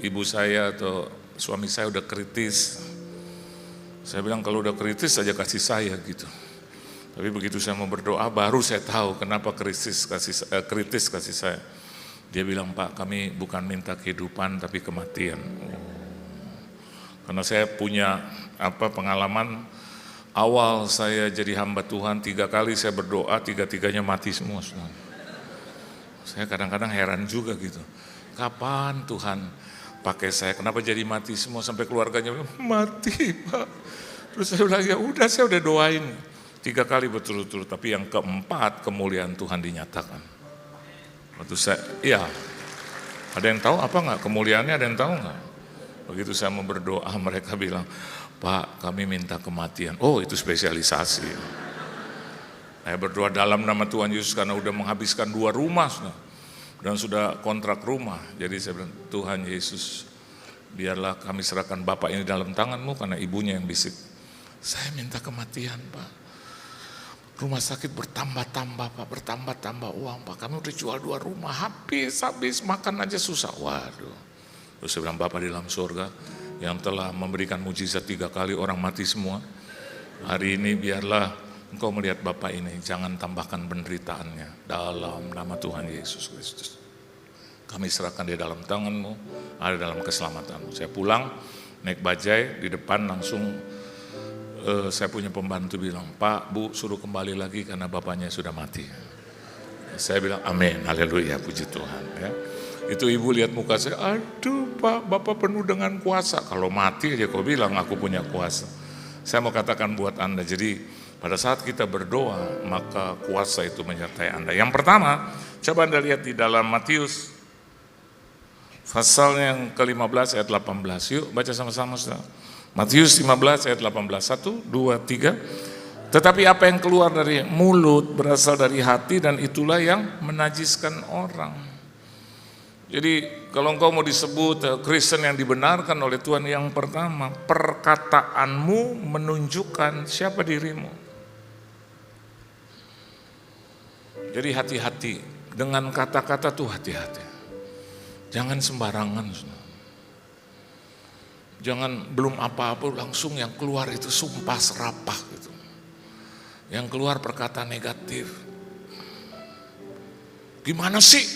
ibu saya atau suami saya udah kritis. Saya bilang kalau udah kritis aja kasih saya gitu. Tapi begitu saya mau berdoa baru saya tahu kenapa kritis kasih saya. Dia bilang, Pak kami bukan minta kehidupan tapi kematian. Karena saya punya pengalaman awal saya jadi hamba Tuhan, 3 kali saya berdoa, 3-tiganya mati semua. Saya kadang-kadang heran juga gitu. Kapan Tuhan pakai saya, kenapa jadi mati semua sampai keluarganya bilang, mati Pak. Terus saya bilang, ya udah saya udah doain 3 kali berturut-turut, tapi yang keempat kemuliaan Tuhan dinyatakan. Waktu saya, iya, ada yang tahu apa nggak kemuliaannya, ada yang tahu nggak? Begitu saya mau berdoa mereka bilang, Pak kami minta kematian. Oh itu spesialisasi. Saya berdoa dalam nama Tuhan Yesus karena udah menghabiskan 2 rumah. Dan sudah kontrak rumah, jadi saya bilang, Tuhan Yesus, biarlah kami serahkan Bapak ini dalam tangan-Mu, karena ibunya yang bisik, saya minta kematian Pak. Rumah sakit bertambah-tambah Pak, bertambah-tambah uang Pak, kami udah jual 2 rumah, habis, makan aja susah, waduh. Terus saya bilang, Bapak di dalam surga, yang telah memberikan mujizat 3 kali orang mati semua, hari ini biarlah Engkau melihat Bapak ini, jangan tambahkan penderitaannya dalam nama Tuhan Yesus Kristus. Kami serahkan dia dalam tangan-Mu, ada dalam keselamatan-Mu. Saya pulang, naik bajai, di depan langsung saya punya pembantu bilang, Pak, Bu, suruh kembali lagi karena bapaknya sudah mati. Saya bilang, amin, haleluya, puji Tuhan. Ya. Itu ibu lihat muka saya, aduh Pak, Bapak penuh dengan kuasa. Kalau mati aja kau bilang aku punya kuasa. Saya mau katakan buat Anda, jadi pada saat kita berdoa, maka kuasa itu menyertai Anda. Yang pertama, coba Anda lihat di dalam Matius, pasal yang ke-15 ayat 18. Yuk baca sama-sama. Matius 15 ayat 18. 1, 2, 3. Tetapi apa yang keluar dari mulut berasal dari hati dan itulah yang menajiskan orang. Jadi kalau engkau mau disebut Kristen yang dibenarkan oleh Tuhan, yang pertama, perkataanmu menunjukkan siapa dirimu. Jadi hati-hati, dengan kata-kata tuh hati-hati. Jangan sembarangan. Jangan belum apa-apa langsung yang keluar itu sumpah serapah gitu. yang keluar perkataan negatif. Gimana sih?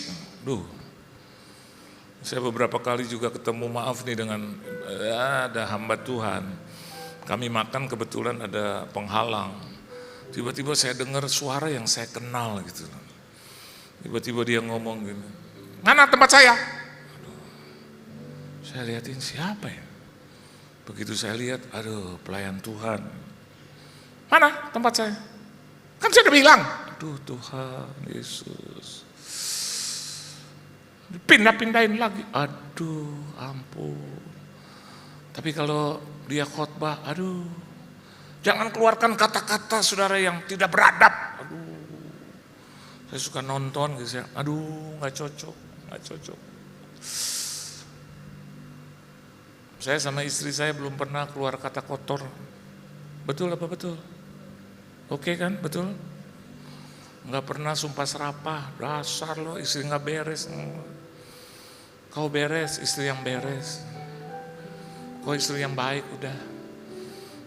Saya beberapa kali juga ketemu, maaf nih, dengan ada hamba Tuhan. Kami makan, kebetulan ada penghalang. Tiba-tiba saya dengar suara yang saya kenal gitu. Tiba-tiba dia ngomong gini, mana tempat saya? Saya lihatin siapa ya? Begitu saya lihat, aduh, pelayan Tuhan. Mana tempat saya? Kan saya udah bilang. Aduh Tuhan Yesus. Pindah-pindahin lagi. Aduh ampun. Tapi kalau dia khotbah, aduh, jangan keluarkan kata-kata saudara yang tidak beradab. Aduh, saya suka nonton gitu, aduh gak cocok. Saya sama istri saya belum pernah keluar kata kotor. Betul apa betul? Oke kan, betul? Nggak pernah sumpah serapah, dasar lo istri nggak beres. Kau beres, istri yang beres. Kau istri yang baik udah.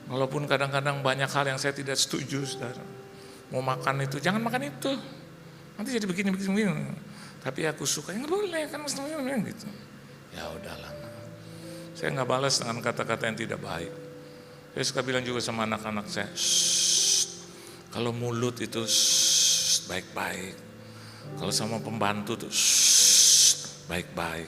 Walaupun kadang-kadang banyak hal yang saya tidak setuju, saudara. Mau makan itu, jangan makan itu. Nanti jadi begini. Tapi aku suka, nggak boleh kan gitu. Ya udahlah. Saya nggak balas dengan kata-kata yang tidak baik. Saya suka bilang juga sama anak-anak saya, kalau mulut itu baik-baik. Kalau sama pembantu tuh baik-baik.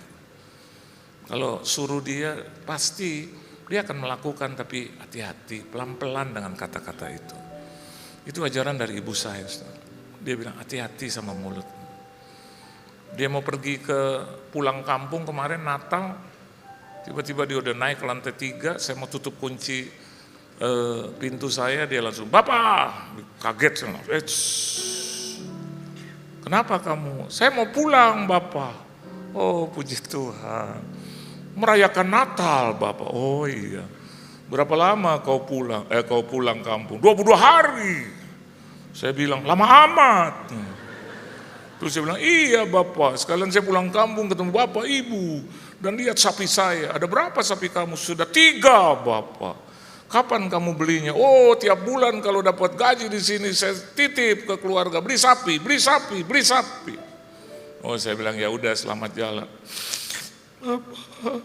Kalau suruh dia, pasti dia akan melakukan, tapi hati-hati, pelan-pelan dengan kata-kata itu. Itu ajaran dari ibu saya. Dia bilang hati-hati sama mulut. Dia mau pergi ke pulang kampung kemarin Natal, tiba-tiba dia udah naik ke lantai 3, saya mau tutup kunci pintu saya, dia langsung, Bapak, kaget saya. Kenapa kamu? Saya mau pulang Bapak. Oh puji Tuhan, merayakan Natal Bapak. Oh iya, berapa lama kau pulang kampung? 22 hari. Saya bilang, lama amat. Terus saya bilang, iya Bapak, sekalian saya pulang kampung ketemu Bapak, Ibu. Dan lihat sapi saya, ada berapa sapi kamu? Sudah 3 Bapak. Kapan kamu belinya? Oh tiap bulan kalau dapat gaji di sini saya titip ke keluarga, beli sapi. Oh saya bilang ya udah selamat jalan. Bapak,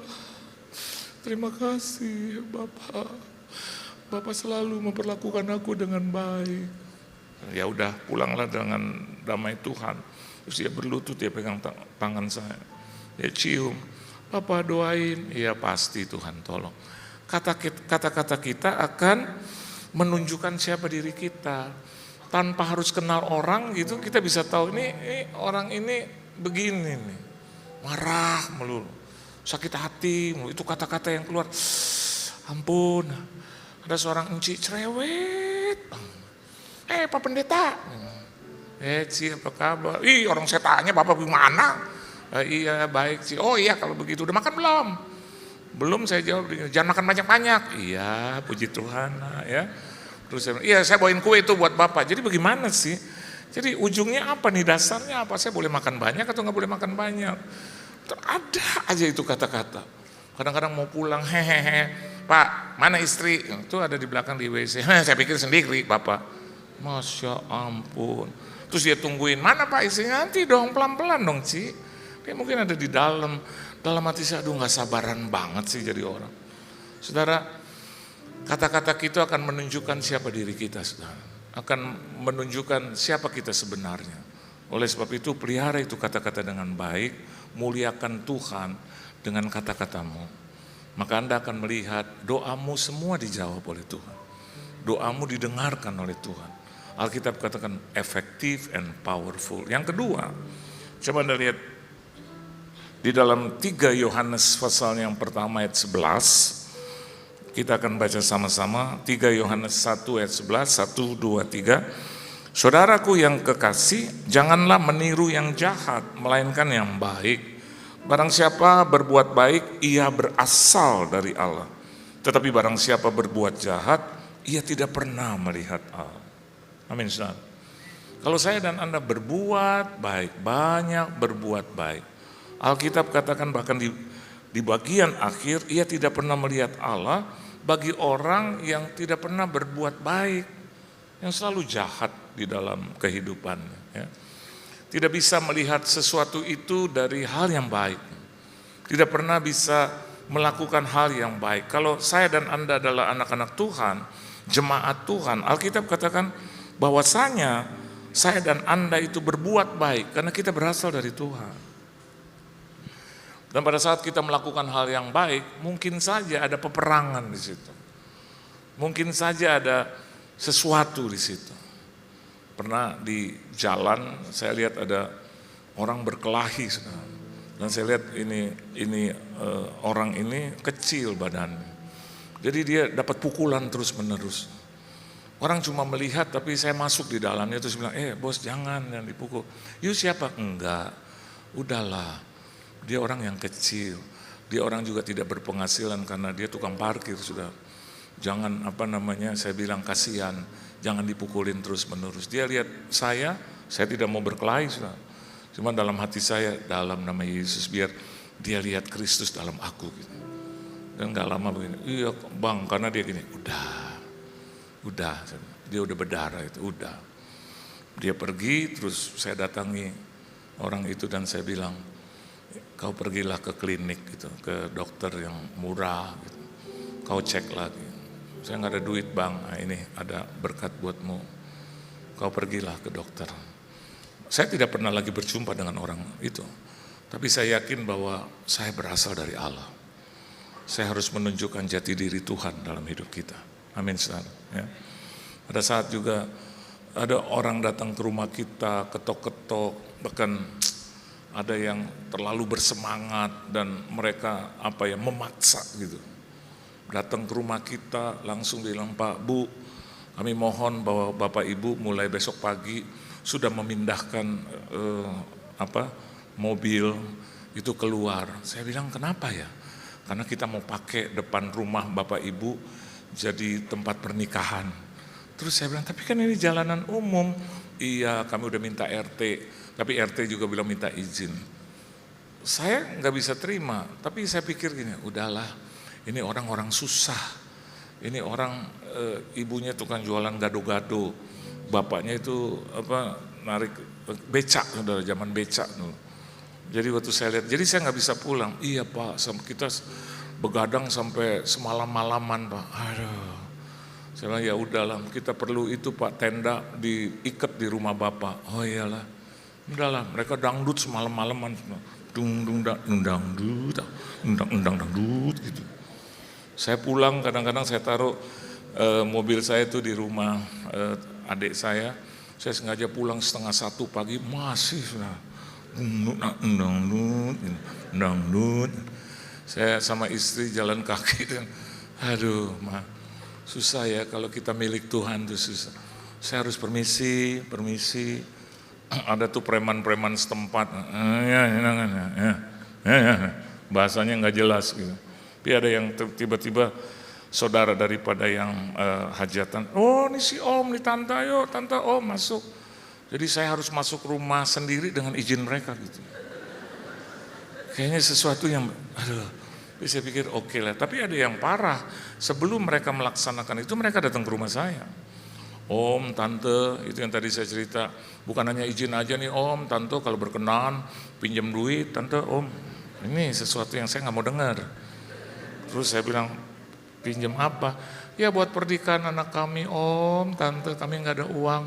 terima kasih Bapak. Bapak selalu memperlakukan aku dengan baik. Ya udah pulanglah dengan damai Tuhan. Terus dia berlutut, dia pegang tangan saya. Dia cium. Bapak doain, iya pasti Tuhan tolong. Kata-kata kita akan menunjukkan siapa diri kita. Tanpa harus kenal orang gitu, kita bisa tahu ini orang ini begini nih. Marah melulu, sakit hati melulu. Itu kata-kata yang keluar. Ampun, ada seorang encik cerewet. Pak Pendeta. Ci apa kabar? Ih orang saya tanya Bapak gimana? Iya baik sih. Oh iya kalau begitu udah makan belum? Belum, saya jawab, jangan makan banyak-banyak. Iya puji Tuhan ya. Terus saya bilang, iya saya bawain kue itu buat Bapak. Jadi bagaimana sih? Jadi ujungnya apa nih, dasarnya apa? Saya boleh makan banyak atau nggak boleh makan banyak? Ada aja itu kata-kata. Kadang-kadang mau pulang, hehehe, Pak mana istri? Itu ada di belakang di WC. Saya pikir sendiri Bapak. Masya ampun. Terus dia tungguin, mana Pak istrinya? Nanti dong, pelan-pelan dong Ci. Dia mungkin ada di dalam hati saya, aduh gak sabaran banget sih jadi orang. Saudara, kata-kata kita akan menunjukkan siapa diri kita, saudara. Akan menunjukkan siapa kita sebenarnya. Oleh sebab itu, pelihara itu kata-kata dengan baik, muliakan Tuhan dengan kata-katamu. Maka Anda akan melihat doamu semua dijawab oleh Tuhan. Doamu didengarkan oleh Tuhan. Alkitab katakan effective and powerful. Yang kedua, coba Anda lihat di dalam 3 Yohanes pasal yang pertama ayat 11. Kita akan baca sama-sama 3 Yohanes 1 ayat 11, 1, 2, 3. Saudaraku yang kekasih, janganlah meniru yang jahat, melainkan yang baik. Barang siapa berbuat baik, ia berasal dari Allah. Tetapi barang siapa berbuat jahat, ia tidak pernah melihat Allah. Amin, saudara. Kalau saya dan Anda berbuat baik, banyak berbuat baik. Alkitab katakan bahkan di bagian akhir, ia tidak pernah melihat Allah bagi orang yang tidak pernah berbuat baik. yang selalu jahat di dalam kehidupan. Ya. Tidak bisa melihat sesuatu itu dari hal yang baik. Tidak pernah bisa melakukan hal yang baik. Kalau saya dan Anda adalah anak-anak Tuhan, jemaat Tuhan, Alkitab katakan bahwasanya saya dan Anda itu berbuat baik karena kita berasal dari Tuhan. Dan pada saat kita melakukan hal yang baik, mungkin saja ada peperangan di situ. Mungkin saja ada sesuatu di situ. Pernah di jalan saya lihat ada orang berkelahi, dan saya lihat ini orang ini kecil badannya. Jadi dia dapat pukulan terus menerus. Orang cuma melihat, tapi saya masuk di dalamnya terus bilang, bos jangan dipukul. You siapa? Enggak, udahlah. Dia orang yang kecil, dia orang juga tidak berpenghasilan karena dia tukang parkir sudah. Jangan saya bilang kasihan, jangan dipukulin terus menerus. Dia lihat saya tidak mau berkelahi sudah. Cuma dalam hati saya, dalam nama Yesus biar dia lihat Kristus dalam aku. Gitu. Dan gak lama begini, iya bang karena dia gini, udah, dia udah berdarah itu, udah. Dia pergi terus saya datangi orang itu dan saya bilang, kau pergilah ke klinik gitu, ke dokter yang murah gitu. Kau cek lagi. Saya nggak ada duit bang, nah, ini ada berkat buatmu. Kau pergilah ke dokter. Saya tidak pernah lagi berjumpa dengan orang itu. Tapi saya yakin bahwa saya berasal dari Allah. Saya harus menunjukkan jati diri Tuhan dalam hidup kita. Amin saudara. Ya. Pada saat juga ada orang datang ke rumah kita, ketok-ketok, bahkan ada yang terlalu bersemangat dan mereka memaksa gitu. Datang ke rumah kita langsung bilang, Pak, Bu, kami mohon bahwa Bapak Ibu mulai besok pagi sudah memindahkan mobil itu keluar. Saya bilang kenapa ya? Karena kita mau pakai depan rumah Bapak Ibu jadi tempat pernikahan. Terus saya bilang, tapi kan ini jalanan umum. Iya, kami udah minta RT, tapi RT juga bilang minta izin. Saya nggak bisa terima, tapi saya pikir gini, udahlah, ini orang-orang susah. Ini orang ibunya tukang jualan gado-gado, bapaknya itu narik becak, udah zaman becak dulu. Jadi waktu saya lihat, jadi saya nggak bisa pulang. Iya Pak, kita begadang sampai semalam-malaman Pak. Aduh, saya bilang ya udahlah, kita perlu itu Pak, tenda diikat di rumah Bapak. Oh iyalah, udahlah, mereka dangdut semalam-malaman, dangdut gitu. Saya pulang kadang-kadang saya taruh mobil saya itu di rumah adik saya sengaja pulang 1:30 pagi masih dangdut. Saya sama istri jalan kaki dan aduh susah ya kalau kita milik Tuhan tuh susah. Saya harus permisi. Ada tuh preman-preman setempat, bahasanya nggak jelas gitu. Tapi ada yang tiba-tiba saudara daripada yang hajatan, oh ini si Om, ini Tante, ayo Tante Om masuk. Jadi saya harus masuk rumah sendiri dengan izin mereka gitu. Kayaknya sesuatu yang, saya pikir oke lah. Tapi ada yang parah, sebelum mereka melaksanakan itu mereka datang ke rumah saya. Om, Tante, itu yang tadi saya cerita, bukan hanya izin aja nih Om, Tante kalau berkenan pinjam duit, Tante Om. Ini sesuatu yang saya nggak mau dengar. Terus saya bilang, pinjam apa? Ya buat pernikahan anak kami Om, Tante, kami nggak ada uang.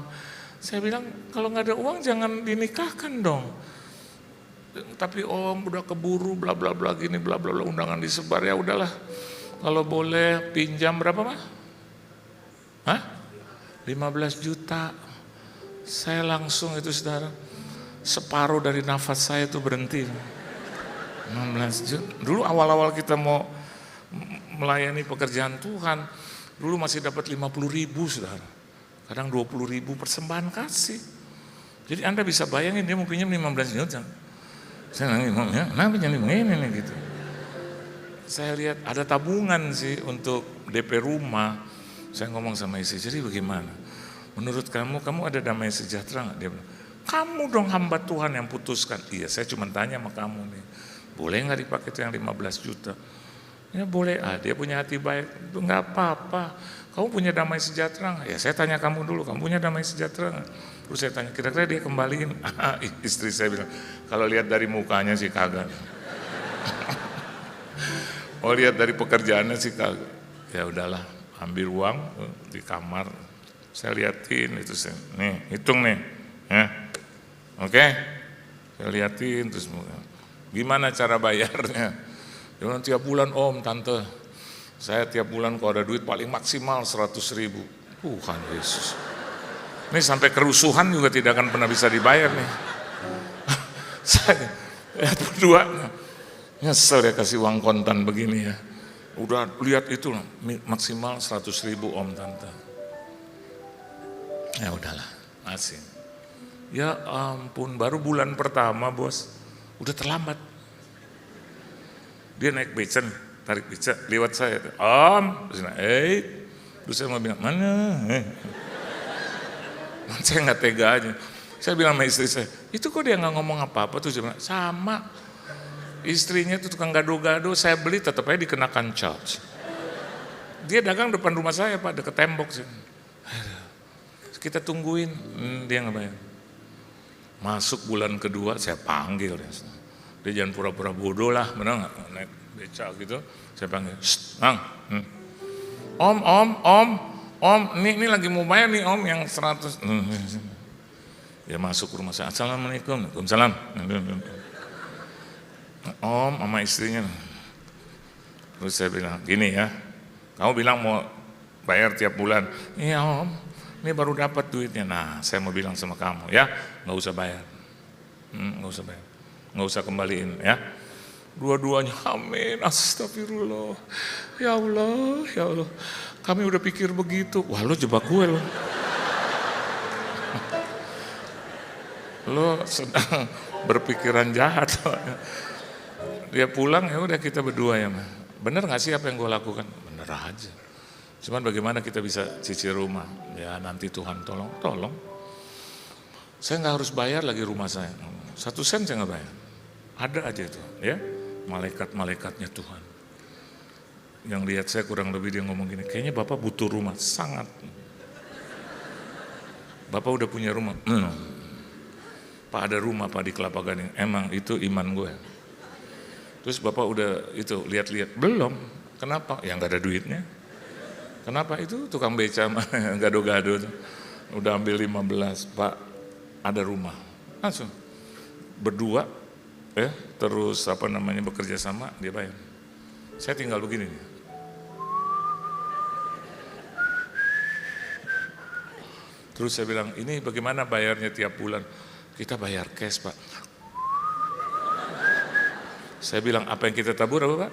Saya bilang, kalau nggak ada uang jangan dinikahkan dong. Tapi Om udah keburu bla bla bla gini bla bla bla, undangan disebar, ya udahlah. Kalau boleh pinjam berapa Pak? 15 juta. Saya langsung itu saudara, separuh dari nafas saya itu berhenti. 16 juta. Dulu awal-awal kita mau melayani pekerjaan Tuhan, dulu masih dapat 50.000 saudara. Kadang 20.000 persembahan kasih. Jadi Anda bisa bayangin dia mau pinjam 15 juta. Saya nangis, kenapa jadi begini nih gitu. Saya lihat ada tabungan sih untuk DP rumah. Saya ngomong sama istri, jadi bagaimana? Menurut kamu ada damai sejahtera nggak? Dia bilang, kamu dong hamba Tuhan yang putuskan. Iya, saya cuma tanya sama kamu nih. Boleh nggak dipakai itu yang 15 juta? Ya boleh, dia punya hati baik, itu nggak apa-apa. kamu punya damai sejahtera nggak? Ya saya tanya kamu dulu, kamu punya damai sejahtera nggak? Terus saya tanya, kira-kira dia kembaliin? Istri saya bilang, kalau lihat dari mukanya sih kagak. Oh lihat dari pekerjaannya sih kagak. Ya udahlah, ambil uang di kamar, saya liatin itu, nih hitung nih, ya, oke, saya liatin terus, gimana cara bayarnya? Dia bilang tiap bulan om, tante, saya tiap bulan kalau ada duit paling maksimal 100.000. Tuhan Yesus, ini sampai kerusuhan juga tidak akan pernah bisa dibayar nih. Saya berdua nyesel ya kasih uang kontan begini ya. Udah lihat itu maksimal 100.000 om tante. Ya udahlah, asing. Ya ampun, baru bulan pertama bos, udah terlambat. Dia naik beca, tarik beca, lewat saya. Om, terus saya mau bilang mana? Saya nggak tega aja. Saya bilang sama istri saya, itu kok dia nggak ngomong apa-apa tuh? Saya bilang, sama. Istrinya itu tukang gado-gado, saya beli tetap aja dikenakan charge. Dia dagang depan rumah saya Pak, deket tembok sih. Kita tungguin, dia nggak bayar. Masuk bulan kedua, saya panggil dia. Dia jangan pura-pura bodoh lah, benar nggak? Naik beca gitu, saya panggil, Bang, Om, ini lagi mau bayar nih Om yang 100. Dia masuk ke rumah saya, Assalamualaikum, Waalaikumsalam. Om sama istrinya. Terus saya bilang, gini ya, kamu bilang mau bayar tiap bulan. Iya om, ini baru dapat duitnya. Nah saya mau bilang sama kamu ya, nggak usah bayar. Nggak usah bayar, nggak usah kembaliin ya. Dua-duanya amin, astagfirullah. Ya Allah, kami udah pikir begitu. Wah lo jebak gue lo. Lo sedang berpikiran jahat. Dia pulang ya udah kita berdua ya, bener nggak sih apa yang gue lakukan? Bener aja. Cuman bagaimana kita bisa cicil rumah? Ya nanti Tuhan tolong. Saya nggak harus bayar lagi rumah saya. 1 sen saya nggak bayar. Ada aja itu, ya malaikat-malaikatnya Tuhan. Yang lihat saya kurang lebih dia ngomong gini, kayaknya bapak butuh rumah, sangat. Bapak udah punya rumah, Pak ada rumah Pak di Kelapa Gading. Emang itu iman gue. Terus bapak udah itu lihat-lihat belum? Kenapa? Ya nggak ada duitnya. Kenapa? Itu tukang beca gado-gado udah ambil 15. Pak ada rumah. Langsung berdua ya, terus bekerja sama dia bayar. Saya tinggal begini nih. Terus saya bilang, ini bagaimana bayarnya tiap bulan? Kita bayar cash Pak. Saya bilang, apa yang kita tabur apa Pak?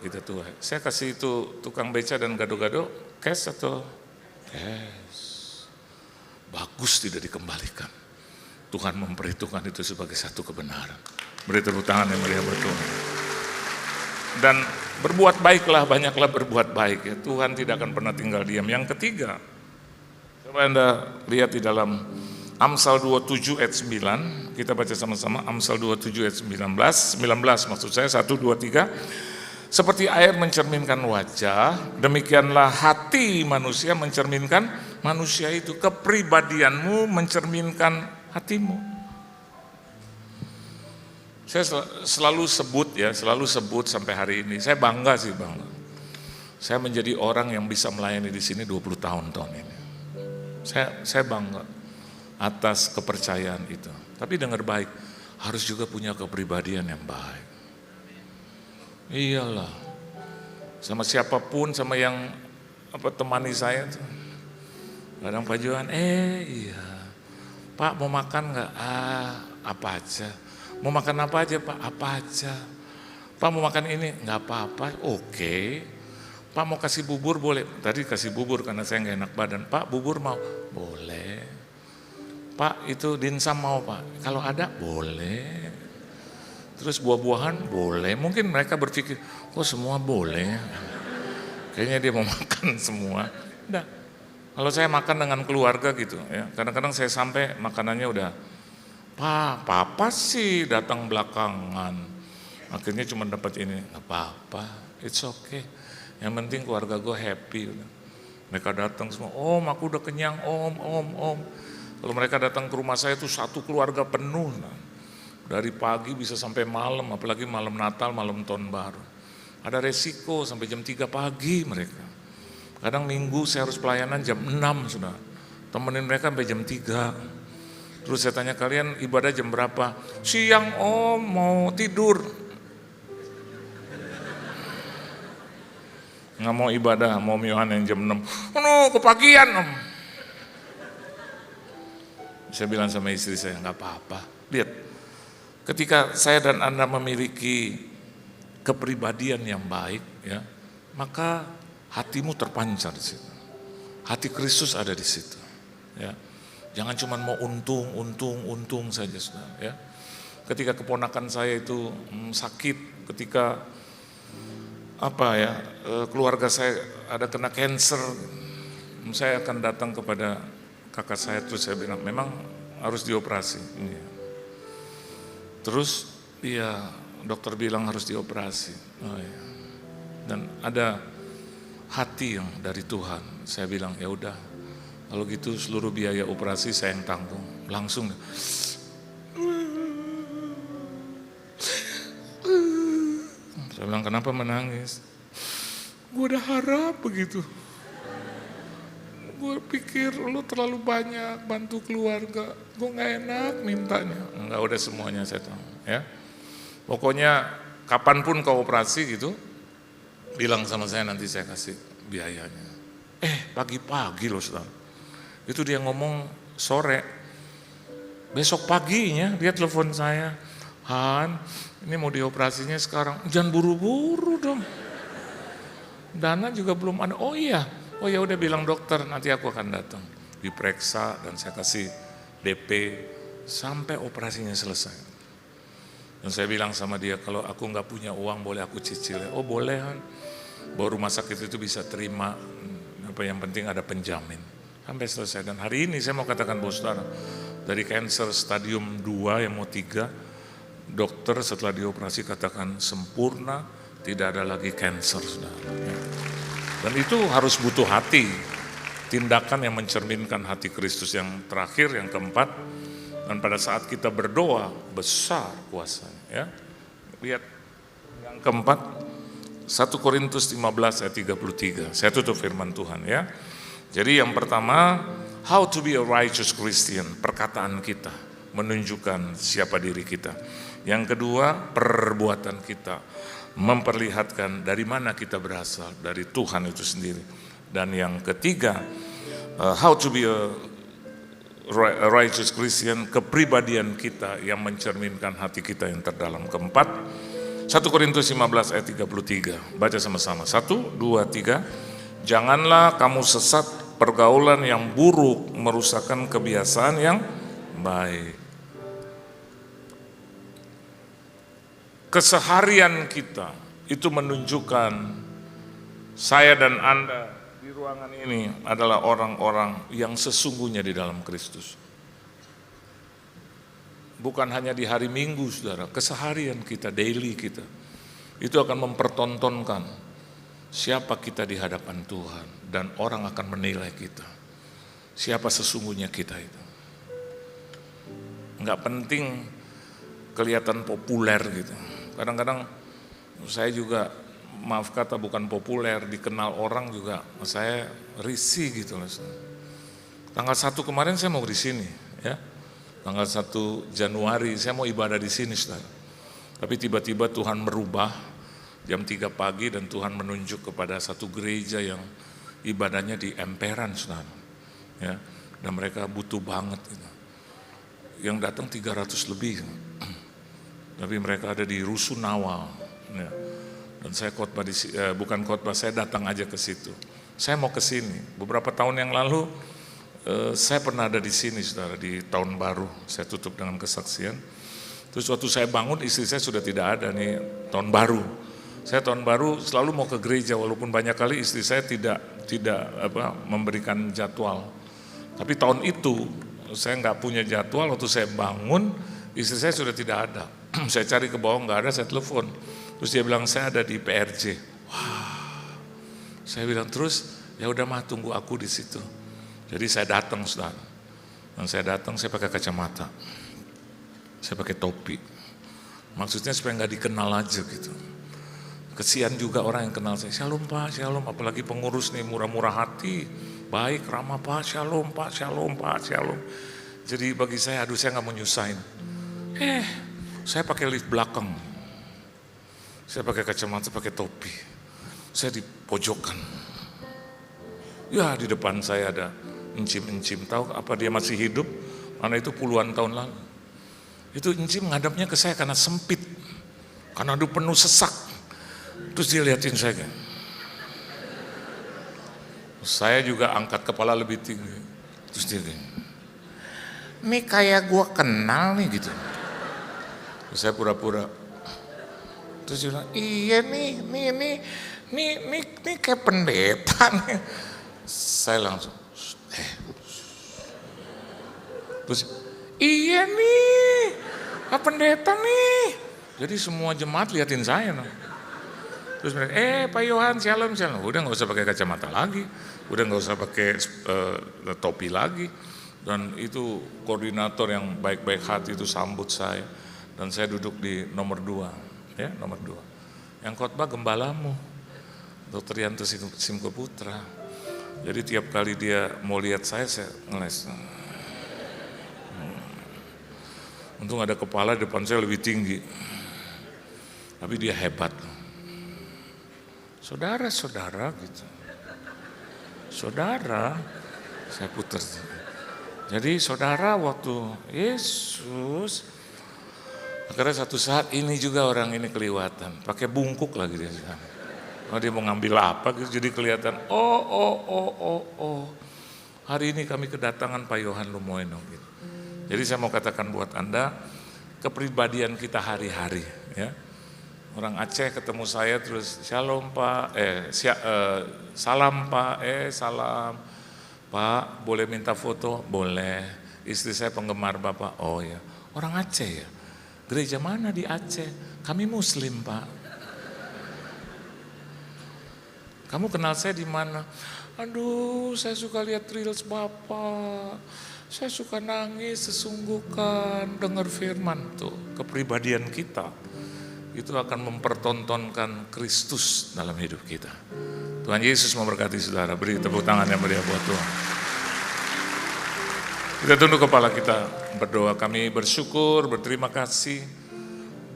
Kita tuai. Saya kasih itu tukang beca dan gado-gado, cash atau? Cash. Bagus tidak dikembalikan. Tuhan memperhitungkan itu sebagai satu kebenaran. Beri tepuk tangan yang meriah buat Tuhan. Dan berbuat baiklah, banyaklah berbuat baik. Ya. Tuhan tidak akan pernah tinggal diam. Yang ketiga, coba Anda lihat di dalam Amsal 27 ayat 9, kita baca sama-sama Amsal 27 ayat 19 maksud saya, 1, 2, 3. Seperti air mencerminkan wajah, demikianlah hati manusia mencerminkan manusia itu. Kepribadianmu mencerminkan hatimu. Saya selalu sebut sampai hari ini, saya bangga. Saya menjadi orang yang bisa melayani di sini 20 tahun ini. Saya bangga atas kepercayaan itu. Tapi dengar baik, harus juga punya kepribadian yang baik. Iyalah, sama siapapun, sama yang temani saya tuh. Kadang Pak Johan, iya, Pak mau makan nggak? Apa aja. Mau makan apa aja Pak? Apa aja. Pak mau makan ini? Nggak apa-apa, oke. Pak mau kasih bubur boleh? Tadi kasih bubur karena saya nggak enak badan. Pak bubur mau? Boleh. Pak itu dimsum mau Pak? Kalau ada boleh. Terus buah-buahan boleh. Mungkin mereka berpikir, kok semua boleh? Kayaknya dia mau makan semua. Enggak. Kalau saya makan dengan keluarga gitu ya, kadang-kadang saya sampai makanannya udah, Pak, papa sih datang belakangan. Akhirnya cuma dapat ini, nggak apa-apa, it's okay. Yang penting keluarga gue happy. Mereka datang semua, Om aku udah kenyang, Om. Kalau mereka datang ke rumah saya itu satu keluarga penuh. Nah. Dari pagi bisa sampai malam, apalagi malam Natal, malam Tahun Baru. Ada resiko sampai jam 3 pagi mereka. Kadang minggu saya harus pelayanan jam 6 sudah. Temenin mereka sampai jam 3. Terus saya tanya, kalian ibadah jam berapa? Siang Om, mau tidur. Nggak mau ibadah, mau miohan yang jam 6. Oh, kepagian Om. Saya bilang sama istri saya, nggak apa-apa. Lihat, ketika saya dan Anda memiliki kepribadian yang baik, ya, maka hatimu terpancar di situ. Hati Kristus ada di situ. Ya. Jangan cuma mau untung saja, saudara. Ya. Ketika keponakan saya itu sakit, ketika keluarga saya ada kena cancer, saya akan datang kepada kakak saya, terus saya bilang memang harus dioperasi. Terus dokter bilang harus dioperasi. Oh, ya. Dan ada hati yang dari Tuhan. Saya bilang ya udah, kalau gitu seluruh biaya operasi saya yang tanggung. Langsung. Saya bilang kenapa menangis? Gue udah harap begitu. Gue pikir lu terlalu banyak bantu keluarga, gue gak enak mintanya. Enggak, udah semuanya saya tahu. Ya. Pokoknya kapanpun kau operasi gitu, bilang sama saya nanti saya kasih biayanya. Pagi-pagi loh saudara. Itu dia ngomong sore. Besok paginya dia telepon saya. Han, ini mau dioperasinya sekarang. Jangan buru-buru dong. Dana juga belum ada. Oh iya, udah bilang dokter nanti aku akan datang. Diperiksa dan saya kasih DP sampai operasinya selesai. Dan saya bilang sama dia, kalau aku nggak punya uang boleh aku cicil ya. Oh boleh Han. Bahwa rumah sakit itu bisa terima. Yang penting ada penjamin. Sampai selesai. Dan hari ini saya mau katakan bahwa saudara, dari cancer stadium 2 yang mau 3, dokter setelah dioperasi katakan sempurna, tidak ada lagi cancer, saudara. Dan itu harus butuh hati, tindakan yang mencerminkan hati Kristus. Yang terakhir, yang keempat, dan pada saat kita berdoa besar kuasanya. Ya, lihat yang keempat, 1 Korintus 15 ayat 33. Saya tutup firman Tuhan ya. Jadi yang pertama, how to be a righteous Christian, perkataan kita menunjukkan siapa diri kita. Yang kedua, perbuatan kita memperlihatkan dari mana kita berasal, dari Tuhan itu sendiri. Dan yang ketiga, how to be a righteous Christian, kepribadian kita yang mencerminkan hati kita yang terdalam. Keempat, 1 Korintus 15 ayat 33. Baca sama-sama. 1, 2, 3. Janganlah kamu sesat pergaulan yang buruk merusakkan kebiasaan yang baik. Keseharian kita itu menunjukkan saya dan Anda di ruangan ini adalah orang-orang yang sesungguhnya di dalam Kristus. Bukan hanya di hari Minggu, saudara, keseharian kita, daily kita, itu akan mempertontonkan siapa kita di hadapan Tuhan, dan orang akan menilai kita, siapa sesungguhnya kita itu. Enggak penting kelihatan populer gitu. Kadang-kadang saya juga, maaf kata, bukan populer, dikenal orang juga, saya risih gitu loh. Tanggal 1 kemarin saya mau di sini, ya. Tanggal 1 Januari saya mau ibadah di sini, saudara. Tapi tiba-tiba Tuhan merubah jam 3 pagi dan Tuhan menunjuk kepada satu gereja yang ibadahnya di emperan, saudara. Ya, dan mereka butuh banget. Gitu. Yang datang 300 lebih. Tapi mereka ada di Rusunawa. Ya. Dan saya khotbah bukan khotbah, saya datang aja ke situ. Saya mau ke sini. Beberapa tahun yang lalu saya pernah ada di sini, saudara, di tahun baru. Saya tutup dengan kesaksian. Terus waktu saya bangun, istri saya sudah tidak ada nih, tahun baru. Saya tahun baru selalu mau ke gereja, walaupun banyak kali istri saya tidak memberikan jadwal. Tapi tahun itu saya nggak punya jadwal. Waktu saya bangun, istri saya sudah tidak ada. Saya cari ke bawah, nggak ada, saya telepon. Terus dia bilang saya ada di PRJ. Wah, saya bilang terus Ya udah mah tunggu aku di situ. Jadi saya datang saudara. Dan saya datang saya pakai kacamata. Saya pakai topi. Maksudnya supaya nggak dikenal aja gitu. Kesian juga orang yang kenal saya. Shalom Pak, shalom. Apalagi pengurus nih murah-murah hati. Baik, ramah Pak, shalom Pak, shalom Pak, shalom. Jadi bagi saya, aduh saya nggak mau nyusahin. Saya pakai lift belakang. Saya pakai kacamata, pakai topi. Saya di pojokan. Ya di depan saya ada encim-encim. Tahu apa dia masih hidup? Karena itu puluhan tahun lalu. Itu encim ngadapnya ke saya karena sempit. Karena aduh penuh sesak. Terus dia liatin saya kan. Saya juga angkat kepala lebih tinggi. Terus dia gini, ini kayak gua kenal nih gitu. Terus saya pura-pura. Terus dia bilang, iya nih kayak pendeta nih. Saya langsung, terus iya nih, pendeta nih. Jadi semua jemaat liatin saya. Terus mereka, Pak Yohan, shalom. Udah nggak usah pakai kacamata lagi, udah nggak usah pakai topi lagi. Dan itu koordinator yang baik-baik hati itu sambut saya. Dan saya duduk di nomor 2, ya nomor 2. Yang khotbah gembalamu, Dr. Yanto Simko Putra. Jadi tiap kali dia mau lihat saya ngeles. Untung ada kepala depan saya lebih tinggi. Tapi dia hebat. Saudara-saudara gitu. Saudara, saya putar. Jadi saudara waktu Yesus, akhirnya satu saat ini juga orang ini kelihatan. Pakai bungkuk lagi dia. Oh dia mau ngambil apa gitu jadi kelihatan. Oh. Hari ini kami kedatangan Pak Yohan Lumoeno gitu. Jadi saya mau katakan buat Anda, kepribadian kita hari-hari ya. Orang Aceh ketemu saya terus shalom Pak, salam Pak, salam Pak, boleh minta foto? Boleh. Istri saya penggemar Bapak. Oh ya, orang Aceh ya. Gereja mana di Aceh? Kami Muslim Pak. Kamu kenal saya di mana? Aduh, saya suka lihat reels Bapak. Saya suka nangis sesungguhkan dengar firman tuh. Kepribadian kita itu akan mempertontonkan Kristus dalam hidup kita. Tuhan Yesus memberkati saudara. Beri tepuk tangan yang meriah buat Tuhan. Kita tunduk kepala kita berdoa. Kami bersyukur, berterima kasih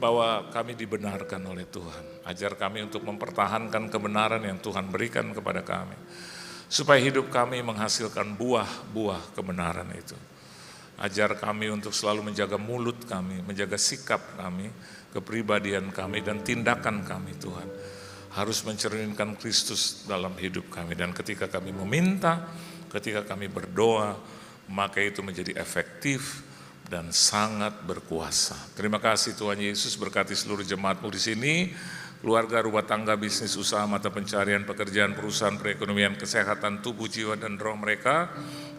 bahwa kami dibenarkan oleh Tuhan. Ajar kami untuk mempertahankan kebenaran yang Tuhan berikan kepada kami. Supaya hidup kami menghasilkan buah-buah kebenaran itu. Ajar kami untuk selalu menjaga mulut kami, menjaga sikap kami, kepribadian kami dan tindakan kami Tuhan. Harus mencerminkan Kristus dalam hidup kami. Dan ketika kami meminta, ketika kami berdoa, maka itu menjadi efektif dan sangat berkuasa. Terima kasih Tuhan Yesus, berkati seluruh jemaat-Mu di sini, keluarga, rumah tangga, bisnis, usaha, mata pencarian, pekerjaan, perusahaan, perekonomian, kesehatan, tubuh, jiwa, dan roh mereka.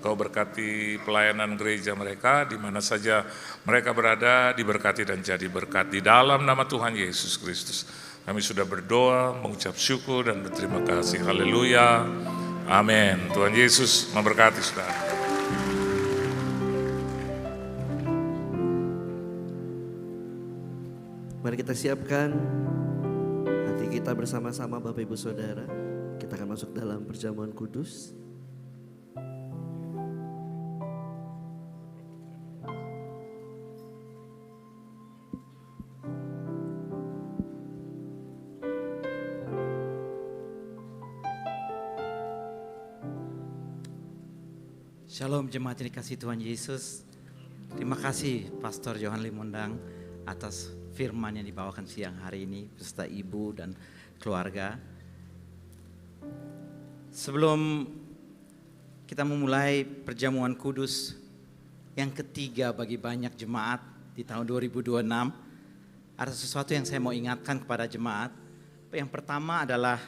Kau berkati pelayanan gereja mereka, di mana saja mereka berada, diberkati dan jadi berkat. Di dalam nama Tuhan Yesus Kristus, kami sudah berdoa, mengucap syukur dan berterima kasih. Haleluya. Amin. Tuhan Yesus memberkati saudara. Mari kita siapkan hati kita bersama-sama Bapak Ibu Saudara. Kita akan masuk dalam perjamuan kudus. Shalom jemaat yang dikasihi Tuhan Yesus. Terima kasih Pastor Yohan Limondang atas firman yang dibawakan siang hari ini beserta ibu dan keluarga. Sebelum kita memulai perjamuan kudus yang ketiga bagi banyak jemaat di tahun 2026, ada sesuatu yang saya mau ingatkan kepada jemaat. Yang pertama adalah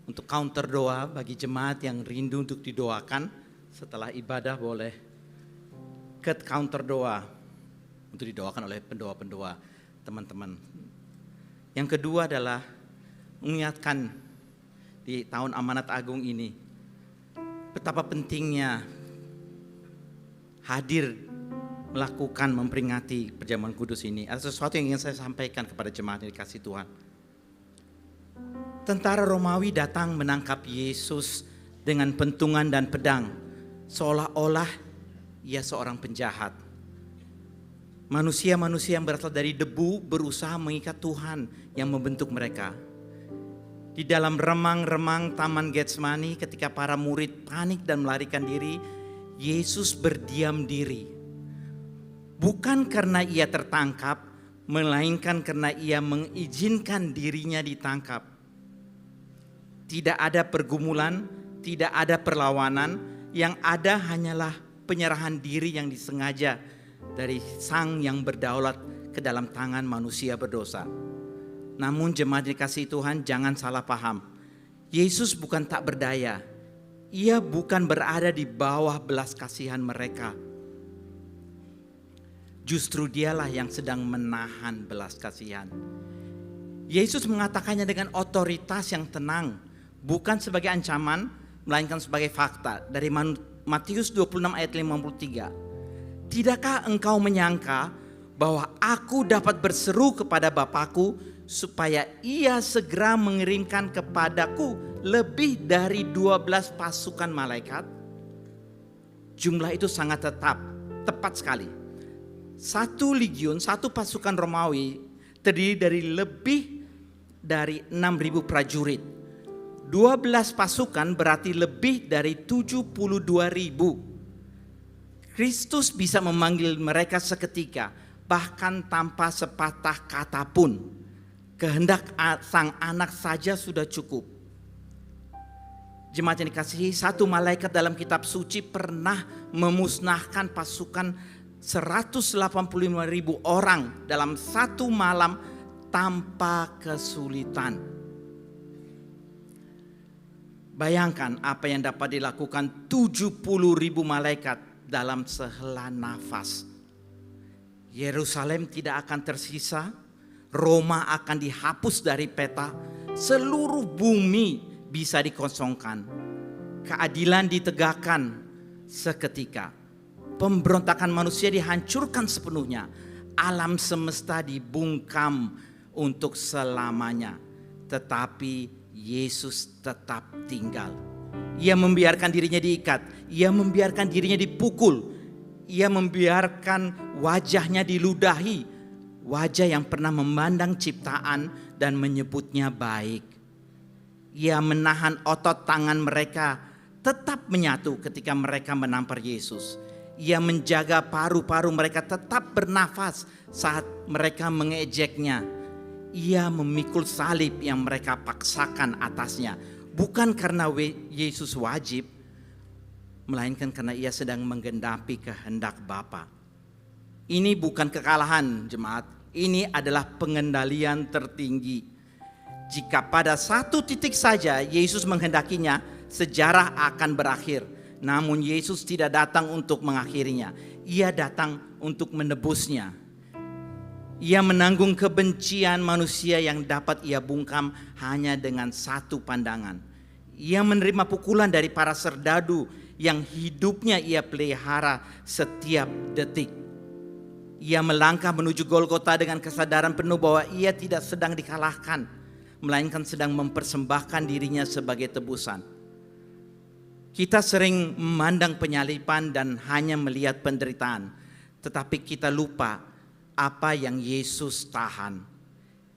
untuk counter doa bagi jemaat yang rindu untuk didoakan. Setelah ibadah boleh ke counter doa untuk didoakan oleh pendoa-pendoa teman-teman. Yang kedua adalah mengingatkan di tahun amanat agung ini betapa pentingnya hadir melakukan memperingati perjamuan kudus ini. Ada sesuatu yang ingin saya sampaikan kepada jemaat yang dikasih Tuhan. Tentara Romawi datang menangkap Yesus dengan pentungan dan pedang, seolah-olah ia seorang penjahat. Manusia-manusia yang berasal dari debu berusaha mengikat Tuhan yang membentuk mereka. Di dalam remang-remang Taman Getsemani ketika para murid panik dan melarikan diri, Yesus berdiam diri. Bukan karena ia tertangkap, melainkan karena ia mengizinkan dirinya ditangkap. Tidak ada pergumulan, tidak ada perlawanan, yang ada hanyalah penyerahan diri yang disengaja dari Sang yang berdaulat ke dalam tangan manusia berdosa. Namun jemaat dikasihi Tuhan, jangan salah paham. Yesus bukan tak berdaya. Ia bukan berada di bawah belas kasihan mereka. Justru dialah yang sedang menahan belas kasihan. Yesus mengatakannya dengan otoritas yang tenang, bukan sebagai ancaman, melainkan sebagai fakta. Dari Matius 26 ayat 53. Tidakkah engkau menyangka bahwa aku dapat berseru kepada Bapakku supaya ia segera mengirimkan kepadaku lebih dari 12 pasukan malaikat? Jumlah itu sangat tepat sekali. Satu legiun, satu pasukan Romawi terdiri dari lebih dari 6.000 prajurit. 12 pasukan berarti lebih dari 72.000. Kristus bisa memanggil mereka seketika, bahkan tanpa sepatah kata pun. Kehendak Sang Anak saja sudah cukup. Jemaat yang dikasihi, satu malaikat dalam kitab suci pernah memusnahkan pasukan 185.000 orang dalam satu malam tanpa kesulitan. Bayangkan apa yang dapat dilakukan 70.000 malaikat dalam sehela nafas. Yerusalem tidak akan tersisa, Roma akan dihapus dari peta, seluruh bumi bisa dikosongkan. Keadilan ditegakkan seketika. Pemberontakan manusia dihancurkan sepenuhnya. Alam semesta dibungkam untuk selamanya. Tetapi Yesus tetap tinggal. Ia membiarkan dirinya diikat. Ia membiarkan dirinya dipukul. Ia membiarkan wajahnya diludahi. Wajah yang pernah memandang ciptaan dan menyebutnya baik. Ia menahan otot tangan mereka tetap menyatu ketika mereka menampar Yesus. Ia menjaga paru-paru mereka tetap bernafas saat mereka mengejeknya. Ia memikul salib yang mereka paksakan atasnya. Bukan karena Yesus wajib, melainkan karena ia sedang menggenapi kehendak Bapa. Ini bukan kekalahan, jemaat. Ini adalah pengendalian tertinggi. Jika pada satu titik saja Yesus menghendakinya, sejarah akan berakhir. Namun Yesus tidak datang untuk mengakhirinya. Ia datang untuk menebusnya. Ia menanggung kebencian manusia yang dapat ia bungkam hanya dengan satu pandangan. Ia menerima pukulan dari para serdadu yang hidupnya ia pelihara setiap detik. Ia melangkah menuju Golgota dengan kesadaran penuh bahwa ia tidak sedang dikalahkan, melainkan sedang mempersembahkan dirinya sebagai tebusan. Kita sering memandang penyaliban dan hanya melihat penderitaan, tetapi kita lupa apa yang Yesus tahan.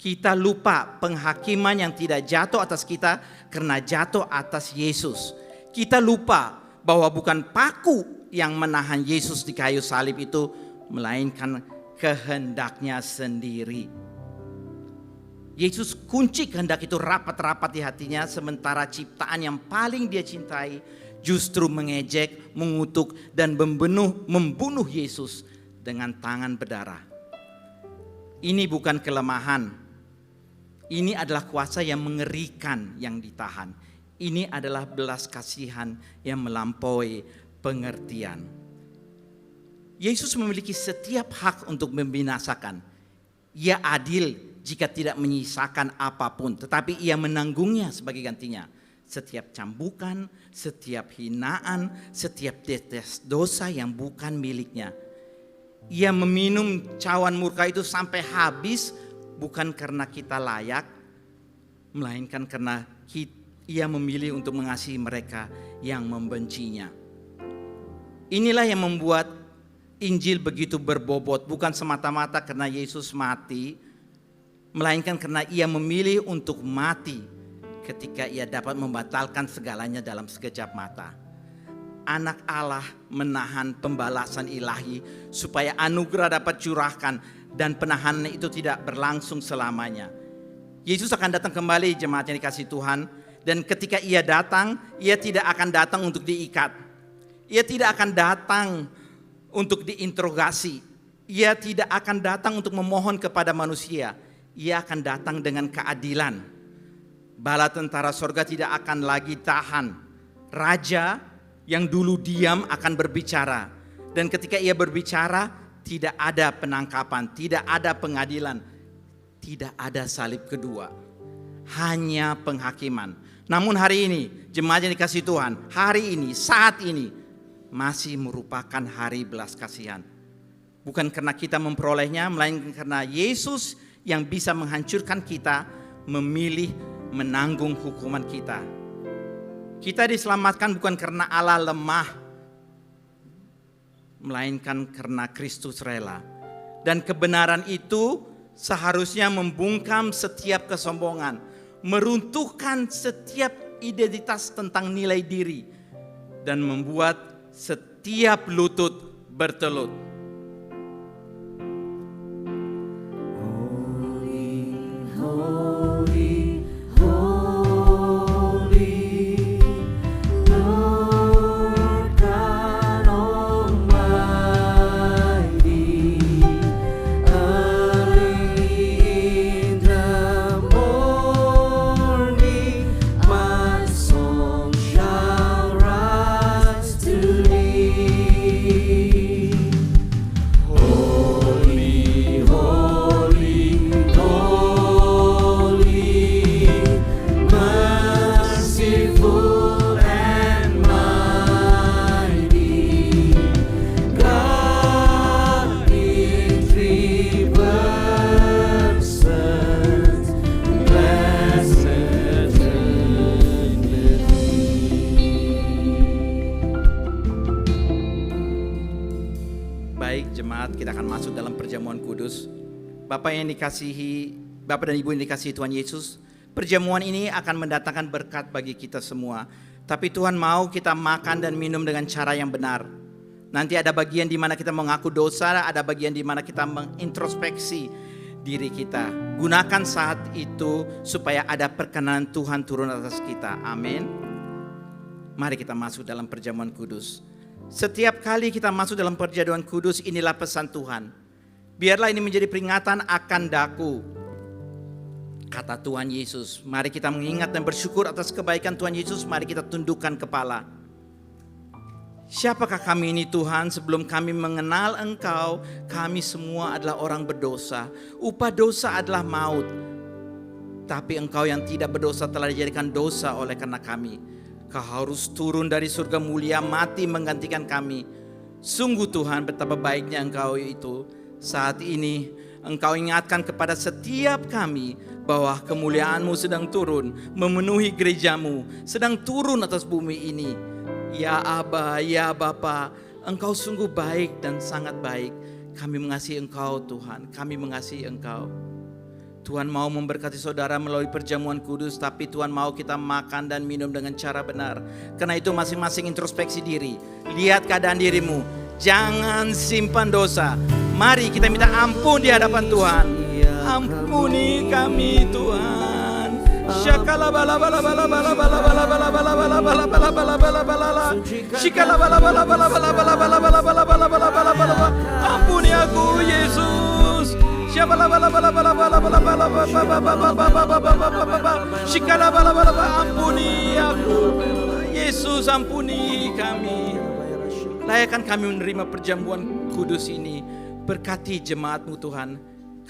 Kita lupa penghakiman yang tidak jatuh atas kita karena jatuh atas Yesus. Kita lupa bahwa bukan paku yang menahan Yesus di kayu salib itu, melainkan kehendaknya sendiri. Yesus kunci kehendak itu rapat-rapat di hatinya, sementara ciptaan yang paling dia cintai justru mengejek, mengutuk, dan membunuh Yesus dengan tangan berdarah. Ini bukan kelemahan. Ini adalah kuasa yang mengerikan yang ditahan. Ini adalah belas kasihan yang melampaui pengertian. Yesus memiliki setiap hak untuk membinasakan. Ia adil jika tidak menyisakan apapun, tetapi ia menanggungnya sebagai gantinya. setiap cambukan, setiap hinaan, setiap tetes dosa yang bukan miliknya. Ia meminum cawan murka itu sampai habis, bukan karena kita layak, melainkan karena ia memilih untuk mengasihi mereka yang membencinya. Inilah yang membuat Injil begitu berbobot, bukan semata-mata karena Yesus mati, melainkan karena ia memilih untuk mati ketika ia dapat membatalkan segalanya dalam sekejap mata. Anak Allah menahan pembalasan ilahi supaya anugerah dapat curahkan dan penahanan itu tidak berlangsung selamanya. Yesus akan datang kembali, jemaat yang dikasihi Tuhan, dan ketika ia datang, ia tidak akan datang untuk diikat. Ia tidak akan datang untuk diinterogasi. Ia tidak akan datang untuk memohon kepada manusia. Ia akan datang dengan keadilan. Bala tentara sorga tidak akan lagi tahan. Raja yang dulu diam akan berbicara. Dan ketika ia berbicara, tidak ada penangkapan, tidak ada pengadilan, tidak ada salib kedua. Hanya penghakiman. Namun hari ini, jemaat yang dikasihi Tuhan, hari ini, saat ini, masih merupakan hari belas kasihan. Bukan karena kita memperolehnya, melainkan karena Yesus yang bisa menghancurkan kita, memilih menanggung hukuman kita. Kita diselamatkan bukan karena Allah lemah, melainkan karena Kristus rela. Dan kebenaran itu seharusnya membungkam setiap kesombongan, meruntuhkan setiap identitas tentang nilai diri, dan membuat setiap lutut bertelut. Bapak yang dikasihi, Bapak dan Ibu yang dikasihi Tuhan Yesus, perjamuan ini akan mendatangkan berkat bagi kita semua. Tapi Tuhan mau kita makan dan minum dengan cara yang benar. Nanti ada bagian di mana kita mengaku dosa, ada bagian di mana kita mengintrospeksi diri kita. Gunakan saat itu supaya ada perkenanan Tuhan turun atas kita. Amin. Mari kita masuk dalam perjamuan kudus. Setiap kali kita masuk dalam perjamuan kudus, inilah pesan Tuhan. Biarlah ini menjadi peringatan akan daku. Kata Tuhan Yesus, mari kita mengingat dan bersyukur atas kebaikan Tuhan Yesus. Mari kita tundukkan kepala. Siapakah kami ini Tuhan? Sebelum kami mengenal Engkau, kami semua adalah orang berdosa. Upah dosa adalah maut. Tapi Engkau yang tidak berdosa telah dijadikan dosa oleh karena kami. Kau harus turun dari surga mulia, mati menggantikan kami. Sungguh Tuhan, betapa baiknya Engkau itu. Saat ini Engkau ingatkan kepada setiap kami bahwa kemuliaan-Mu sedang turun, memenuhi gereja-Mu, sedang turun atas bumi ini. Ya Aba, ya Bapa, Engkau sungguh baik dan sangat baik. Kami mengasihi Engkau Tuhan, kami mengasihi Engkau. Tuhan mau memberkati saudara melalui perjamuan kudus, tapi Tuhan mau kita makan dan minum dengan cara benar. Karena itu masing-masing introspeksi diri, lihat keadaan dirimu, jangan simpan dosa. Mari kita minta ampun di hadapan Tuhan. Ampuni kami Tuhan. Shakala bala bala bala bala bala bala bala bala bala bala bala bala bala bala. Shikala bala bala bala bala bala bala bala bala bala bala bala bala. Ampuni aku Yesus. Shabala bala bala bala bala bala bala bala. Shikala bala bala bala. Ampuni aku Yesus, ampuni kami. Layakkan kami menerima perjamuan kudus ini. Berkati jemaat-Mu Tuhan.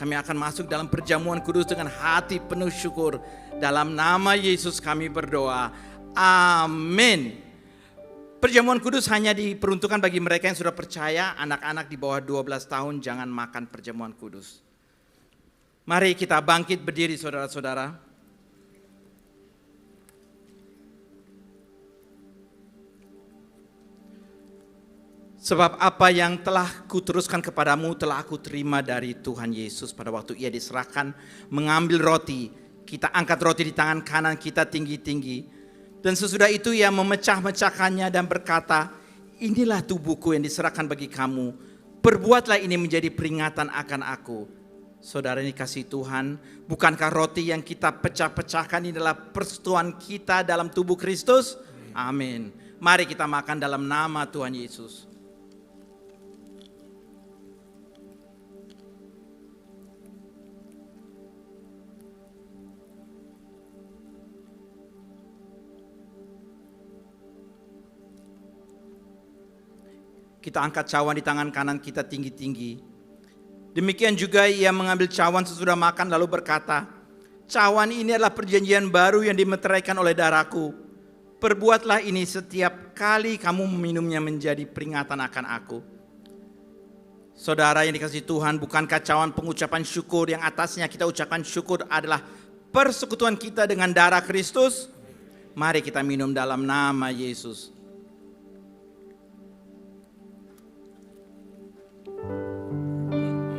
Kami akan masuk dalam perjamuan kudus dengan hati penuh syukur. Dalam nama Yesus kami berdoa. Amin. Perjamuan kudus hanya diperuntukkan bagi mereka yang sudah percaya. Anak-anak di bawah 12 tahun jangan makan perjamuan kudus. Mari kita bangkit berdiri saudara-saudara. Sebab apa yang telah kuteruskan kepadamu telah aku terima dari Tuhan Yesus pada waktu ia diserahkan mengambil roti. Kita angkat roti di tangan kanan kita tinggi-tinggi. Dan sesudah itu ia memecah-mecahkannya dan berkata, inilah tubuhku yang diserahkan bagi kamu. Perbuatlah ini menjadi peringatan akan aku. Saudara ini kasih Tuhan, bukankah roti yang kita pecah-pecahkan ini adalah persekutuan kita dalam tubuh Kristus? Amin. Mari kita makan dalam nama Tuhan Yesus. Kita angkat cawan di tangan kanan kita tinggi-tinggi. Demikian juga ia mengambil cawan sesudah makan lalu berkata, cawan ini adalah perjanjian baru yang dimeteraikan oleh darahku. Perbuatlah ini setiap kali kamu meminumnya menjadi peringatan akan aku. Saudara yang dikasihi Tuhan, bukankah cawan pengucapan syukur yang atasnya kita ucapkan syukur adalah persekutuan kita dengan darah Kristus? Mari kita minum dalam nama Yesus.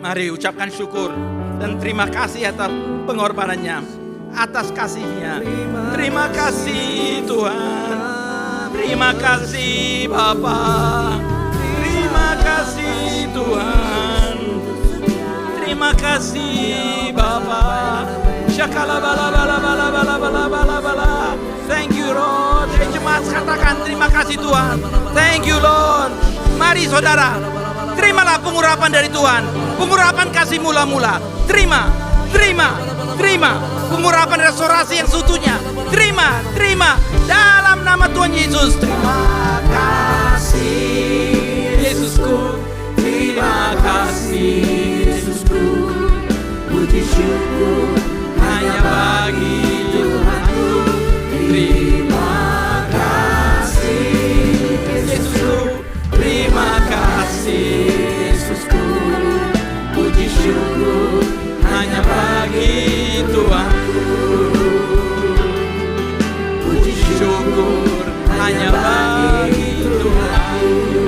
Mari ucapkan syukur dan terima kasih atas pengorbanannya, atas kasihnya. Terima kasih Tuhan, terima kasih Bapa, terima kasih Tuhan, terima kasih Bapa. Syakala bala bala bala bala bala bala bala. Thank you Lord. Jemaat katakan terima kasih Tuhan. Thank you Lord. Mari saudara, terimalah pengurapan dari Tuhan. Pengurapan kasih mula-mula. Terima, terima, terima. Pengurapan restorasi yang seutuhnya. Terima, terima. Dalam nama Tuhan Yesus. Terima kasih Yesusku. Terima kasih Yesusku. Puji syukur hanya bagi Tuhanku. Terima kasih Yesusku. Terima kasih Yesusku. Puji syukur hanya bagi Tuhanku. Puji syukur hanya bagi Tuhanku.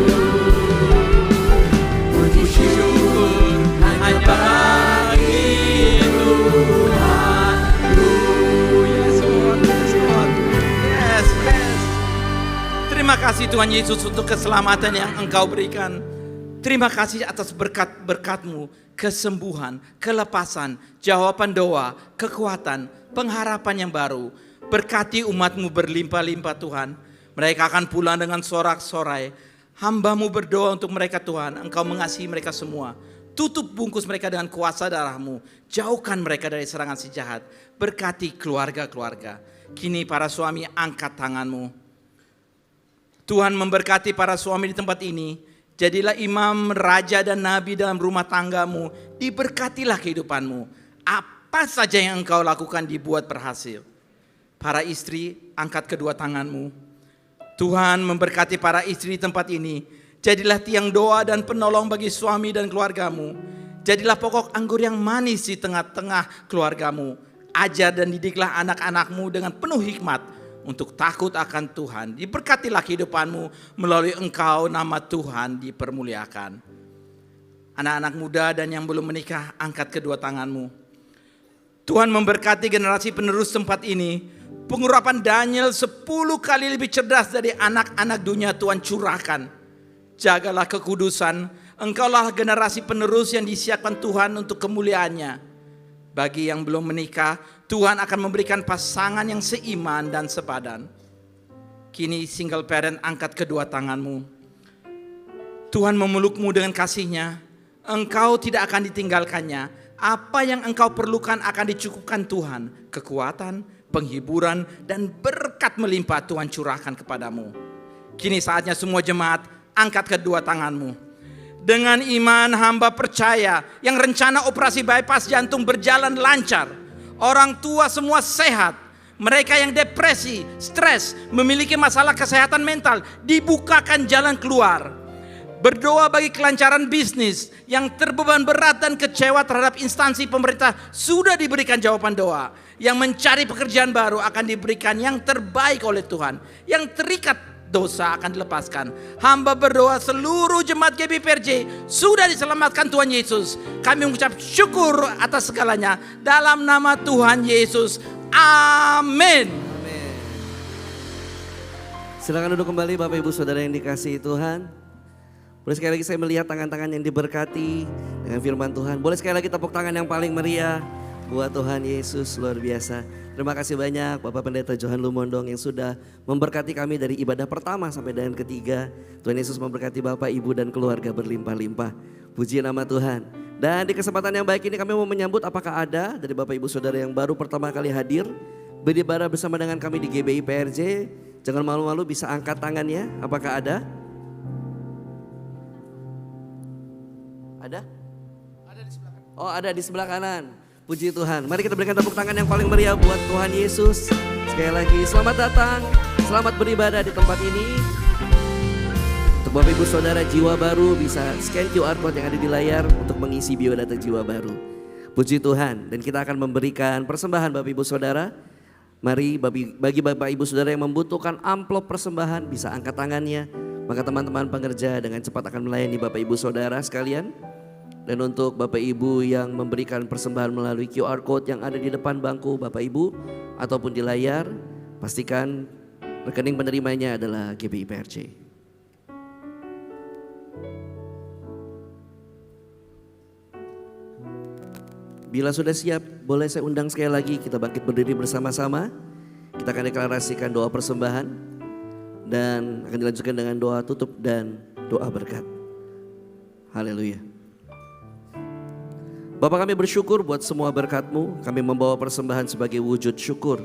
Puji syukur hanya bagi Tuhanku. Yes Lord, yes Lord. Yes, yes. Terima kasih Tuhan Yesus untuk keselamatan yang Engkau berikan. Terima kasih atas berkat-berkat-Mu, kesembuhan, kelepasan, jawaban doa, kekuatan, pengharapan yang baru. Berkati umat-Mu berlimpah-limpah Tuhan. Mereka akan pulang dengan sorak-sorai. Hamba-Mu berdoa untuk mereka Tuhan. Engkau mengasihi mereka semua. Tutup bungkus mereka dengan kuasa darah-Mu. Jauhkan mereka dari serangan si jahat. Berkati keluarga-keluarga. Kini para suami angkat tangan-Mu. Tuhan memberkati para suami di tempat ini. Jadilah imam, raja dan nabi dalam rumah tanggamu. Diberkatilah kehidupanmu. Apa saja yang engkau lakukan dibuat berhasil. Para istri, angkat kedua tanganmu. Tuhan memberkati para istri di tempat ini. Jadilah tiang doa dan penolong bagi suami dan keluargamu. Jadilah pokok anggur yang manis di tengah-tengah keluargamu. Ajar dan didiklah anak-anakmu dengan penuh hikmat. Untuk takut akan Tuhan. Diberkatilah kehidupanmu. Melalui engkau nama Tuhan dipermuliakan. Anak-anak muda dan yang belum menikah, angkat kedua tanganmu. Tuhan memberkati generasi penerus tempat ini. Pengurapan Daniel 10 kali lebih cerdas dari anak-anak dunia Tuhan curahkan. Jagalah kekudusan. Engkaulah generasi penerus yang disiapkan Tuhan untuk kemuliaannya. Bagi yang belum menikah, Tuhan akan memberikan pasangan yang seiman dan sepadan. Kini single parent, angkat kedua tanganmu. Tuhan memelukmu dengan kasih-Nya. Engkau tidak akan ditinggalkannya. Apa yang engkau perlukan akan dicukupkan Tuhan. Kekuatan, penghiburan, dan berkat melimpah Tuhan curahkan kepadamu. Kini saatnya semua jemaat, angkat kedua tanganmu. Dengan iman hamba percaya yang rencana operasi bypass jantung berjalan lancar. Orang tua semua sehat. Mereka yang depresi, stres, memiliki masalah kesehatan mental, dibukakan jalan keluar. Berdoa bagi kelancaran bisnis, yang terbeban berat dan kecewa terhadap instansi pemerintah sudah diberikan jawaban doa. Yang mencari pekerjaan baru akan diberikan yang terbaik oleh Tuhan. Yang terikat dosa akan dilepaskan. Hamba berdoa seluruh jemaat GBPRJ sudah diselamatkan Tuhan Yesus. Kami mengucap syukur atas segalanya dalam nama Tuhan Yesus. Amin. Silakan duduk kembali Bapak Ibu Saudara yang dikasihi Tuhan. Boleh sekali lagi saya melihat tangan-tangan yang diberkati dengan firman Tuhan. Boleh sekali lagi tepuk tangan yang paling meriah buat Tuhan Yesus, luar biasa. Terima kasih banyak Bapak Pendeta Johan Lumondong yang sudah memberkati kami dari ibadah pertama sampai dengan ketiga. Tuhan Yesus memberkati Bapak, Ibu dan keluarga berlimpah-limpah. Puji nama Tuhan. Dan di kesempatan yang baik ini kami mau menyambut apakah ada dari Bapak Ibu Saudara yang baru pertama kali hadir beribadah bersama dengan kami di GBI PRJ. Jangan malu-malu, bisa angkat tangannya. Apakah ada? Ada? Ada di sebelah kanan. Oh, ada di sebelah kanan. Puji Tuhan. Mari kita berikan tepuk tangan yang paling meriah buat Tuhan Yesus. Sekali lagi selamat datang, selamat beribadah di tempat ini. Untuk Bapak Ibu Saudara jiwa baru bisa scan QR code yang ada di layar untuk mengisi biodata jiwa baru. Puji Tuhan. Dan kita akan memberikan persembahan Bapak Ibu Saudara. Mari bagi Bapak Ibu Saudara yang membutuhkan amplop persembahan bisa angkat tangannya. Maka teman-teman pengerja dengan cepat akan melayani Bapak Ibu Saudara sekalian. Dan untuk Bapak Ibu yang memberikan persembahan melalui QR Code yang ada di depan bangku Bapak Ibu ataupun di layar, pastikan rekening penerimanya adalah GBI PRJ. Bila sudah siap, boleh saya undang sekali lagi kita bangkit berdiri bersama-sama. Kita akan deklarasikan doa persembahan dan akan dilanjutkan dengan doa tutup dan doa berkat. Haleluya. Bapak, kami bersyukur buat semua berkat-Mu. Kami membawa persembahan sebagai wujud syukur.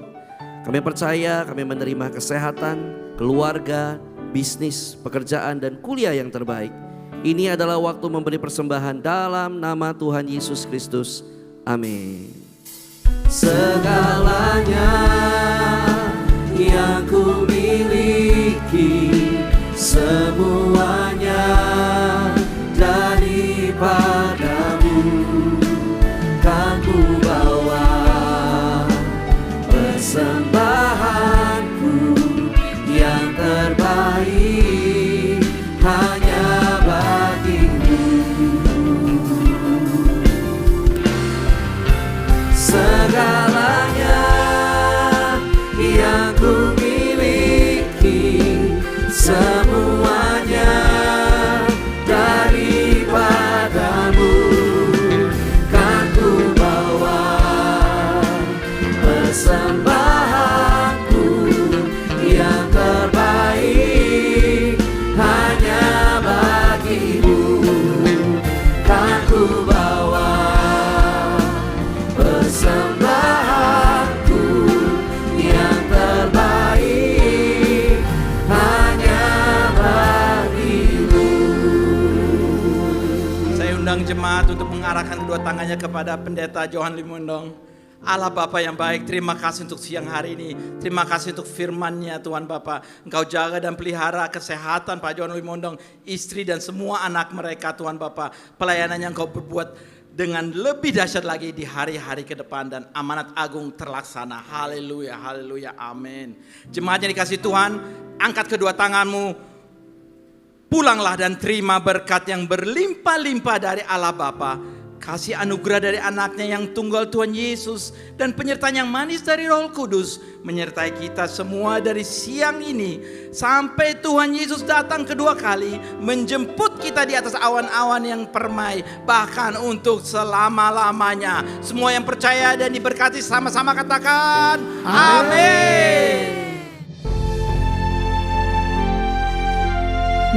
Kami percaya kami menerima kesehatan, keluarga, bisnis, pekerjaan dan kuliah yang terbaik. Ini adalah waktu memberi persembahan dalam nama Tuhan Yesus Kristus. Amin. Segalanya yang ku miliki, semuanya daripadamu. Kan ku bawa persembahanku yang terbaik hanya bagimu. Segalanya yang ku miliki, semuanya daripadamu. Kan ku bawa persembahanku yang terbaik hanya bagimu. Kan ku bawa persembahanku yang terbaik hanya bagimu. Saya undang jemaat untuk mengarahkan kedua tangannya kepada Pendeta Johan Lumondong. Allah Bapa yang baik, terima kasih untuk siang hari ini. Terima kasih untuk firman-Nya Tuhan Bapa. Engkau jaga dan pelihara kesehatan Pak Johan Lumondong, istri dan semua anak mereka Tuhan Bapa. Pelayanan yang Engkau berbuat dengan lebih dahsyat lagi di hari-hari ke depan dan amanat agung terlaksana. Haleluya, haleluya, amin. Jemaat yang dikasih Tuhan, angkat kedua tanganmu. Pulanglah dan terima berkat yang berlimpah-limpah dari Allah Bapa. Kasih anugerah dari anaknya yang tunggal Tuhan Yesus dan penyertaan yang manis dari Roh Kudus menyertai kita semua dari siang ini sampai Tuhan Yesus datang kedua kali menjemput kita di atas awan-awan yang permai, bahkan untuk selama-lamanya. Semua yang percaya dan diberkati sama-sama katakan amin.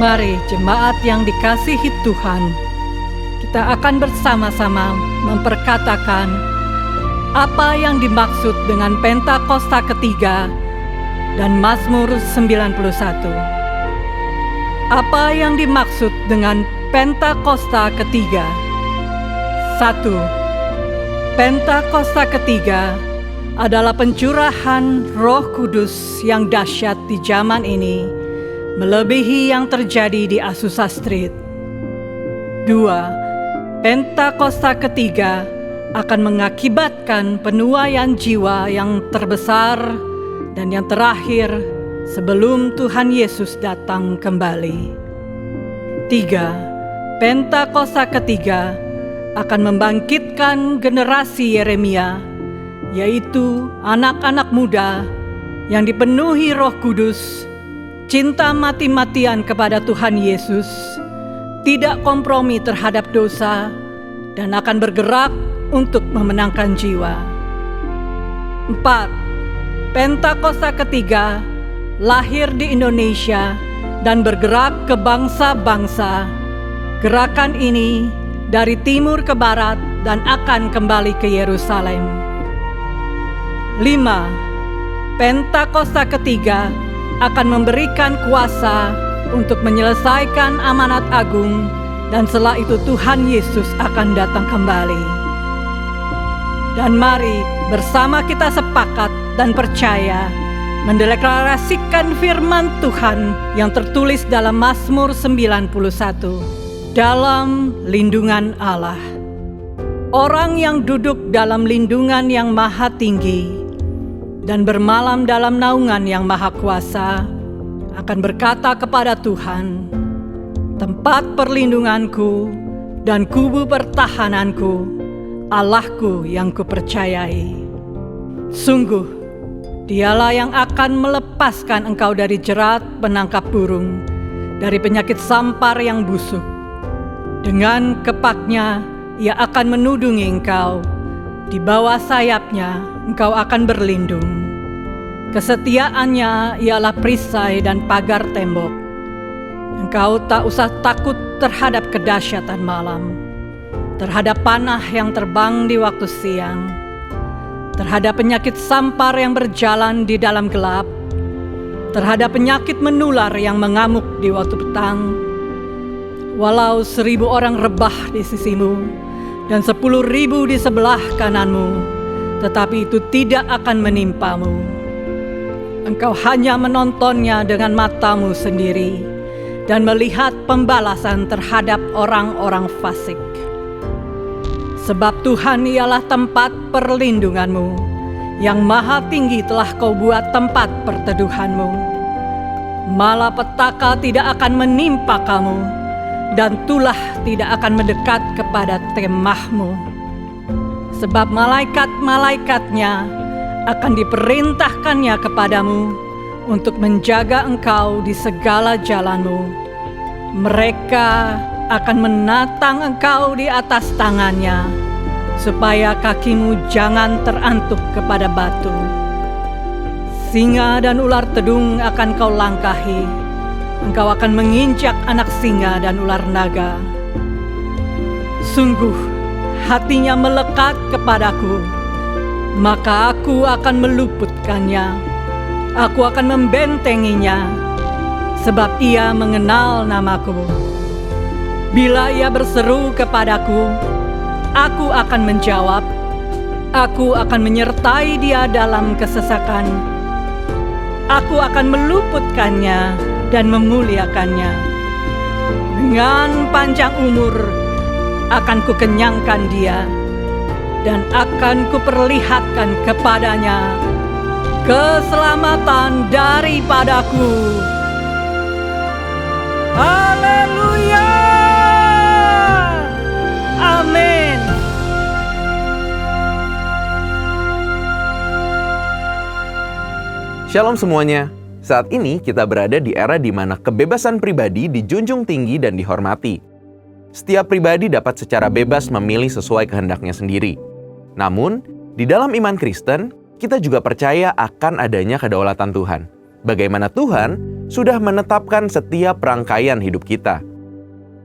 Mari jemaat yang dikasihi Tuhan, kita akan bersama-sama memperkatakan apa yang dimaksud dengan Pentakosta ketiga dan Mazmur 91. Apa yang dimaksud dengan Pentakosta ketiga? 1. Pentakosta ketiga adalah pencurahan Roh Kudus yang dahsyat di zaman ini, melebihi yang terjadi di Azusa Street. 2. Pentakosta ketiga akan mengakibatkan penuaian jiwa yang terbesar dan yang terakhir sebelum Tuhan Yesus datang kembali. 3. Pentakosta ketiga akan membangkitkan generasi Yeremia, yaitu anak-anak muda yang dipenuhi Roh Kudus, cinta mati-matian kepada Tuhan Yesus, tidak kompromi terhadap dosa, dan akan bergerak untuk memenangkan jiwa. 4. Pentakosta ketiga lahir di Indonesia dan bergerak ke bangsa-bangsa. Gerakan ini dari timur ke barat dan akan kembali ke Yerusalem. 5. Pentakosta ketiga akan memberikan kuasa untuk menyelesaikan amanat agung, dan setelah itu Tuhan Yesus akan datang kembali. Dan mari bersama kita sepakat dan percaya mendeklarasikan firman Tuhan yang tertulis dalam Mazmur 91. Dalam lindungan Allah. Orang yang duduk dalam lindungan yang maha tinggi dan bermalam dalam naungan yang maha kuasa akan berkata kepada Tuhan, tempat perlindunganku dan kubu pertahananku, Allahku yang kupercayai. Sungguh, Dialah yang akan melepaskan engkau dari jerat penangkap burung, dari penyakit sampar yang busuk. Dengan kepaknya, Ia akan menudungi engkau. Di bawah sayapnya, engkau akan berlindung. Kesetiaannya ialah perisai dan pagar tembok. Engkau tak usah takut terhadap kedahsyatan malam, terhadap panah yang terbang di waktu siang, terhadap penyakit sampar yang berjalan di dalam gelap, terhadap penyakit menular yang mengamuk di waktu petang. Walau 1000 orang rebah di sisimu dan 10.000 di sebelah kananmu, tetapi itu tidak akan menimpamu. Engkau hanya menontonnya dengan matamu sendiri dan melihat pembalasan terhadap orang-orang fasik. Sebab Tuhan ialah tempat perlindunganmu, yang maha tinggi telah kau buat tempat perteduhanmu. Malapetaka tidak akan menimpa kamu, dan tulah tidak akan mendekat kepada kemahmu. Sebab malaikat-malaikatnya akan diperintahkannya kepadamu untuk menjaga engkau di segala jalanmu. Mereka akan menatang engkau di atas tangannya, supaya kakimu jangan terantuk kepada batu. Singa dan ular tedung akan kau langkahi, engkau akan menginjak anak singa dan ular naga. Sungguh, hatinya melekat kepadaku, maka aku akan meluputkannya. Aku akan membentenginya, sebab ia mengenal namaku. Bila ia berseru kepadaku, aku akan menjawab. Aku akan menyertai dia dalam kesesakan. Aku akan meluputkannya dan memuliakannya. Dengan panjang umur akan kukenyangkan dia, dan akan kuperlihatkan kepadanya keselamatan daripadaku. Haleluya! Amin. Shalom semuanya. Saat ini kita berada di era di mana kebebasan pribadi dijunjung tinggi dan dihormati. Setiap pribadi dapat secara bebas memilih sesuai kehendaknya sendiri. Namun, di dalam iman Kristen, kita juga percaya akan adanya kedaulatan Tuhan. Bagaimana Tuhan sudah menetapkan setiap rangkaian hidup kita.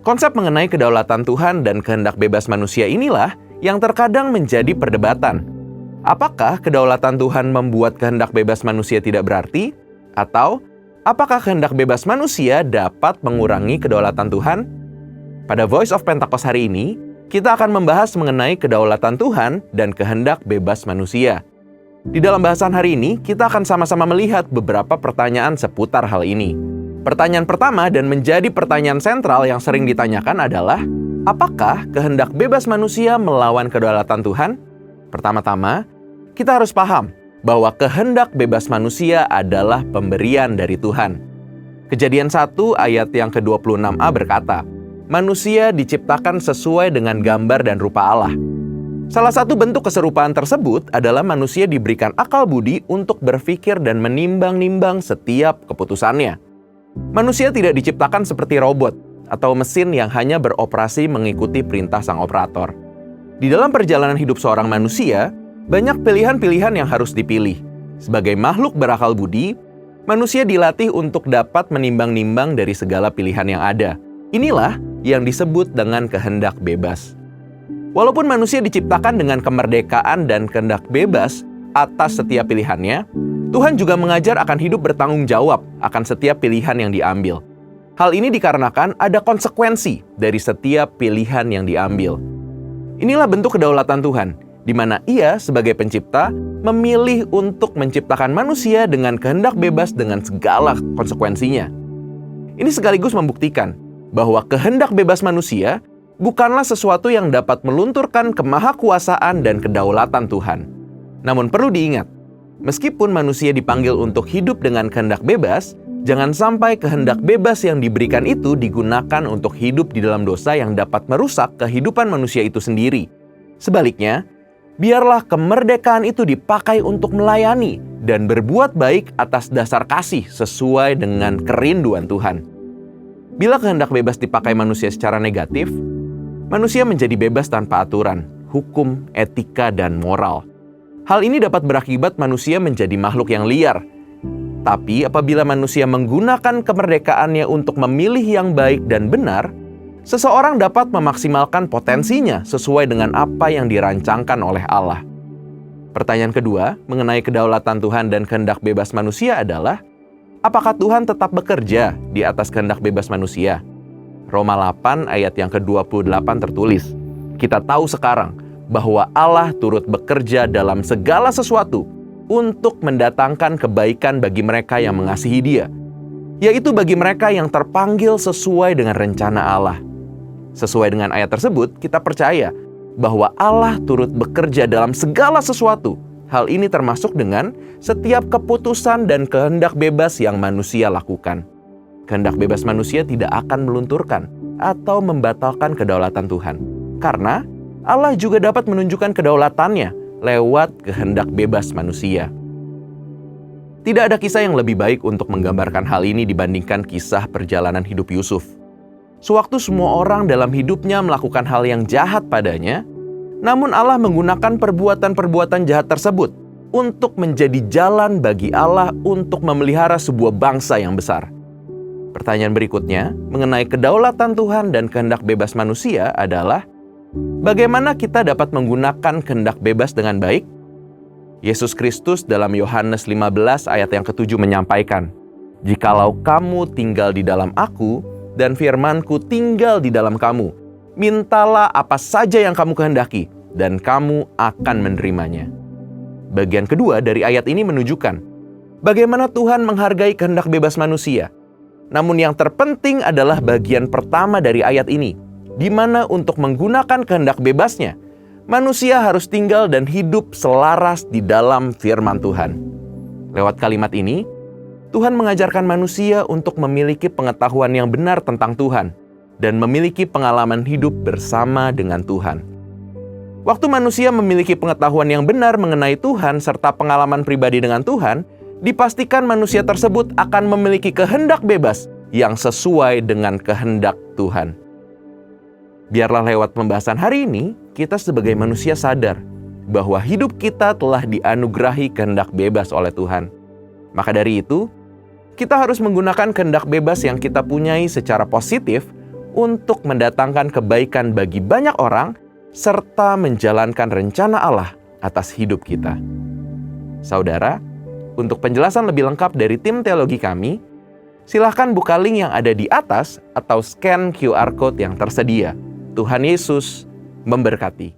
Konsep mengenai kedaulatan Tuhan dan kehendak bebas manusia inilah yang terkadang menjadi perdebatan. Apakah kedaulatan Tuhan membuat kehendak bebas manusia tidak berarti? Atau, apakah kehendak bebas manusia dapat mengurangi kedaulatan Tuhan? Pada Voice of Pentecost hari ini, kita akan membahas mengenai kedaulatan Tuhan dan kehendak bebas manusia. Di dalam bahasan hari ini, kita akan sama-sama melihat beberapa pertanyaan seputar hal ini. Pertanyaan pertama dan menjadi pertanyaan sentral yang sering ditanyakan adalah, apakah kehendak bebas manusia melawan kedaulatan Tuhan? Pertama-tama, kita harus paham bahwa kehendak bebas manusia adalah pemberian dari Tuhan. Kejadian 1 ayat yang ke-26a berkata, manusia diciptakan sesuai dengan gambar dan rupa Allah. Salah satu bentuk keserupaan tersebut adalah manusia diberikan akal budi untuk berpikir dan menimbang-nimbang setiap keputusannya. Manusia tidak diciptakan seperti robot atau mesin yang hanya beroperasi mengikuti perintah sang operator. Di dalam perjalanan hidup seorang manusia, banyak pilihan-pilihan yang harus dipilih. Sebagai makhluk berakal budi, manusia dilatih untuk dapat menimbang-nimbang dari segala pilihan yang ada. Inilah yang disebut dengan kehendak bebas. Walaupun manusia diciptakan dengan kemerdekaan dan kehendak bebas atas setiap pilihannya, Tuhan juga mengajar akan hidup bertanggung jawab akan setiap pilihan yang diambil. Hal ini dikarenakan ada konsekuensi dari setiap pilihan yang diambil. Inilah bentuk kedaulatan Tuhan, di mana Ia sebagai pencipta memilih untuk menciptakan manusia dengan kehendak bebas dengan segala konsekuensinya. Ini sekaligus membuktikan bahwa kehendak bebas manusia bukanlah sesuatu yang dapat melunturkan kemahakuasaan dan kedaulatan Tuhan. Namun perlu diingat, meskipun manusia dipanggil untuk hidup dengan kehendak bebas, jangan sampai kehendak bebas yang diberikan itu digunakan untuk hidup di dalam dosa yang dapat merusak kehidupan manusia itu sendiri. Sebaliknya, biarlah kemerdekaan itu dipakai untuk melayani dan berbuat baik atas dasar kasih sesuai dengan kerinduan Tuhan. Bila kehendak bebas dipakai manusia secara negatif, manusia menjadi bebas tanpa aturan, hukum, etika, dan moral. Hal ini dapat berakibat manusia menjadi makhluk yang liar. Tapi apabila manusia menggunakan kemerdekaannya untuk memilih yang baik dan benar, seseorang dapat memaksimalkan potensinya sesuai dengan apa yang dirancangkan oleh Allah. Pertanyaan kedua mengenai kedaulatan Tuhan dan kehendak bebas manusia adalah, apakah Tuhan tetap bekerja di atas kehendak bebas manusia? Roma 8 ayat yang ke-28 tertulis, kita tahu sekarang bahwa Allah turut bekerja dalam segala sesuatu untuk mendatangkan kebaikan bagi mereka yang mengasihi Dia, yaitu bagi mereka yang terpanggil sesuai dengan rencana Allah. Sesuai dengan ayat tersebut, kita percaya bahwa Allah turut bekerja dalam segala sesuatu. Hal ini termasuk dengan setiap keputusan dan kehendak bebas yang manusia lakukan. Kehendak bebas manusia tidak akan melunturkan atau membatalkan kedaulatan Tuhan. Karena Allah juga dapat menunjukkan kedaulatannya lewat kehendak bebas manusia. Tidak ada kisah yang lebih baik untuk menggambarkan hal ini dibandingkan kisah perjalanan hidup Yusuf. Sewaktu semua orang dalam hidupnya melakukan hal yang jahat padanya, namun Allah menggunakan perbuatan-perbuatan jahat tersebut untuk menjadi jalan bagi Allah untuk memelihara sebuah bangsa yang besar. Pertanyaan berikutnya mengenai kedaulatan Tuhan dan kehendak bebas manusia adalah, bagaimana kita dapat menggunakan kehendak bebas dengan baik? Yesus Kristus dalam Yohanes 15 ayat yang ke-7 menyampaikan, jikalau kamu tinggal di dalam aku dan firman-Ku tinggal di dalam kamu, mintalah apa saja yang kamu kehendaki dan kamu akan menerimanya. Bagian kedua dari ayat ini menunjukkan bagaimana Tuhan menghargai kehendak bebas manusia. Namun yang terpenting adalah bagian pertama dari ayat ini, di mana untuk menggunakan kehendak bebasnya, manusia harus tinggal dan hidup selaras di dalam firman Tuhan. Lewat kalimat ini, Tuhan mengajarkan manusia untuk memiliki pengetahuan yang benar tentang Tuhan dan memiliki pengalaman hidup bersama dengan Tuhan. Waktu manusia memiliki pengetahuan yang benar mengenai Tuhan serta pengalaman pribadi dengan Tuhan, dipastikan manusia tersebut akan memiliki kehendak bebas yang sesuai dengan kehendak Tuhan. Biarlah lewat pembahasan hari ini, kita sebagai manusia sadar bahwa hidup kita telah dianugerahi kehendak bebas oleh Tuhan. Maka dari itu, kita harus menggunakan kehendak bebas yang kita punyai secara positif untuk mendatangkan kebaikan bagi banyak orang serta menjalankan rencana Allah atas hidup kita. Saudara, untuk penjelasan lebih lengkap dari tim teologi kami, silahkan buka link yang ada di atas atau scan QR Code yang tersedia. Tuhan Yesus memberkati.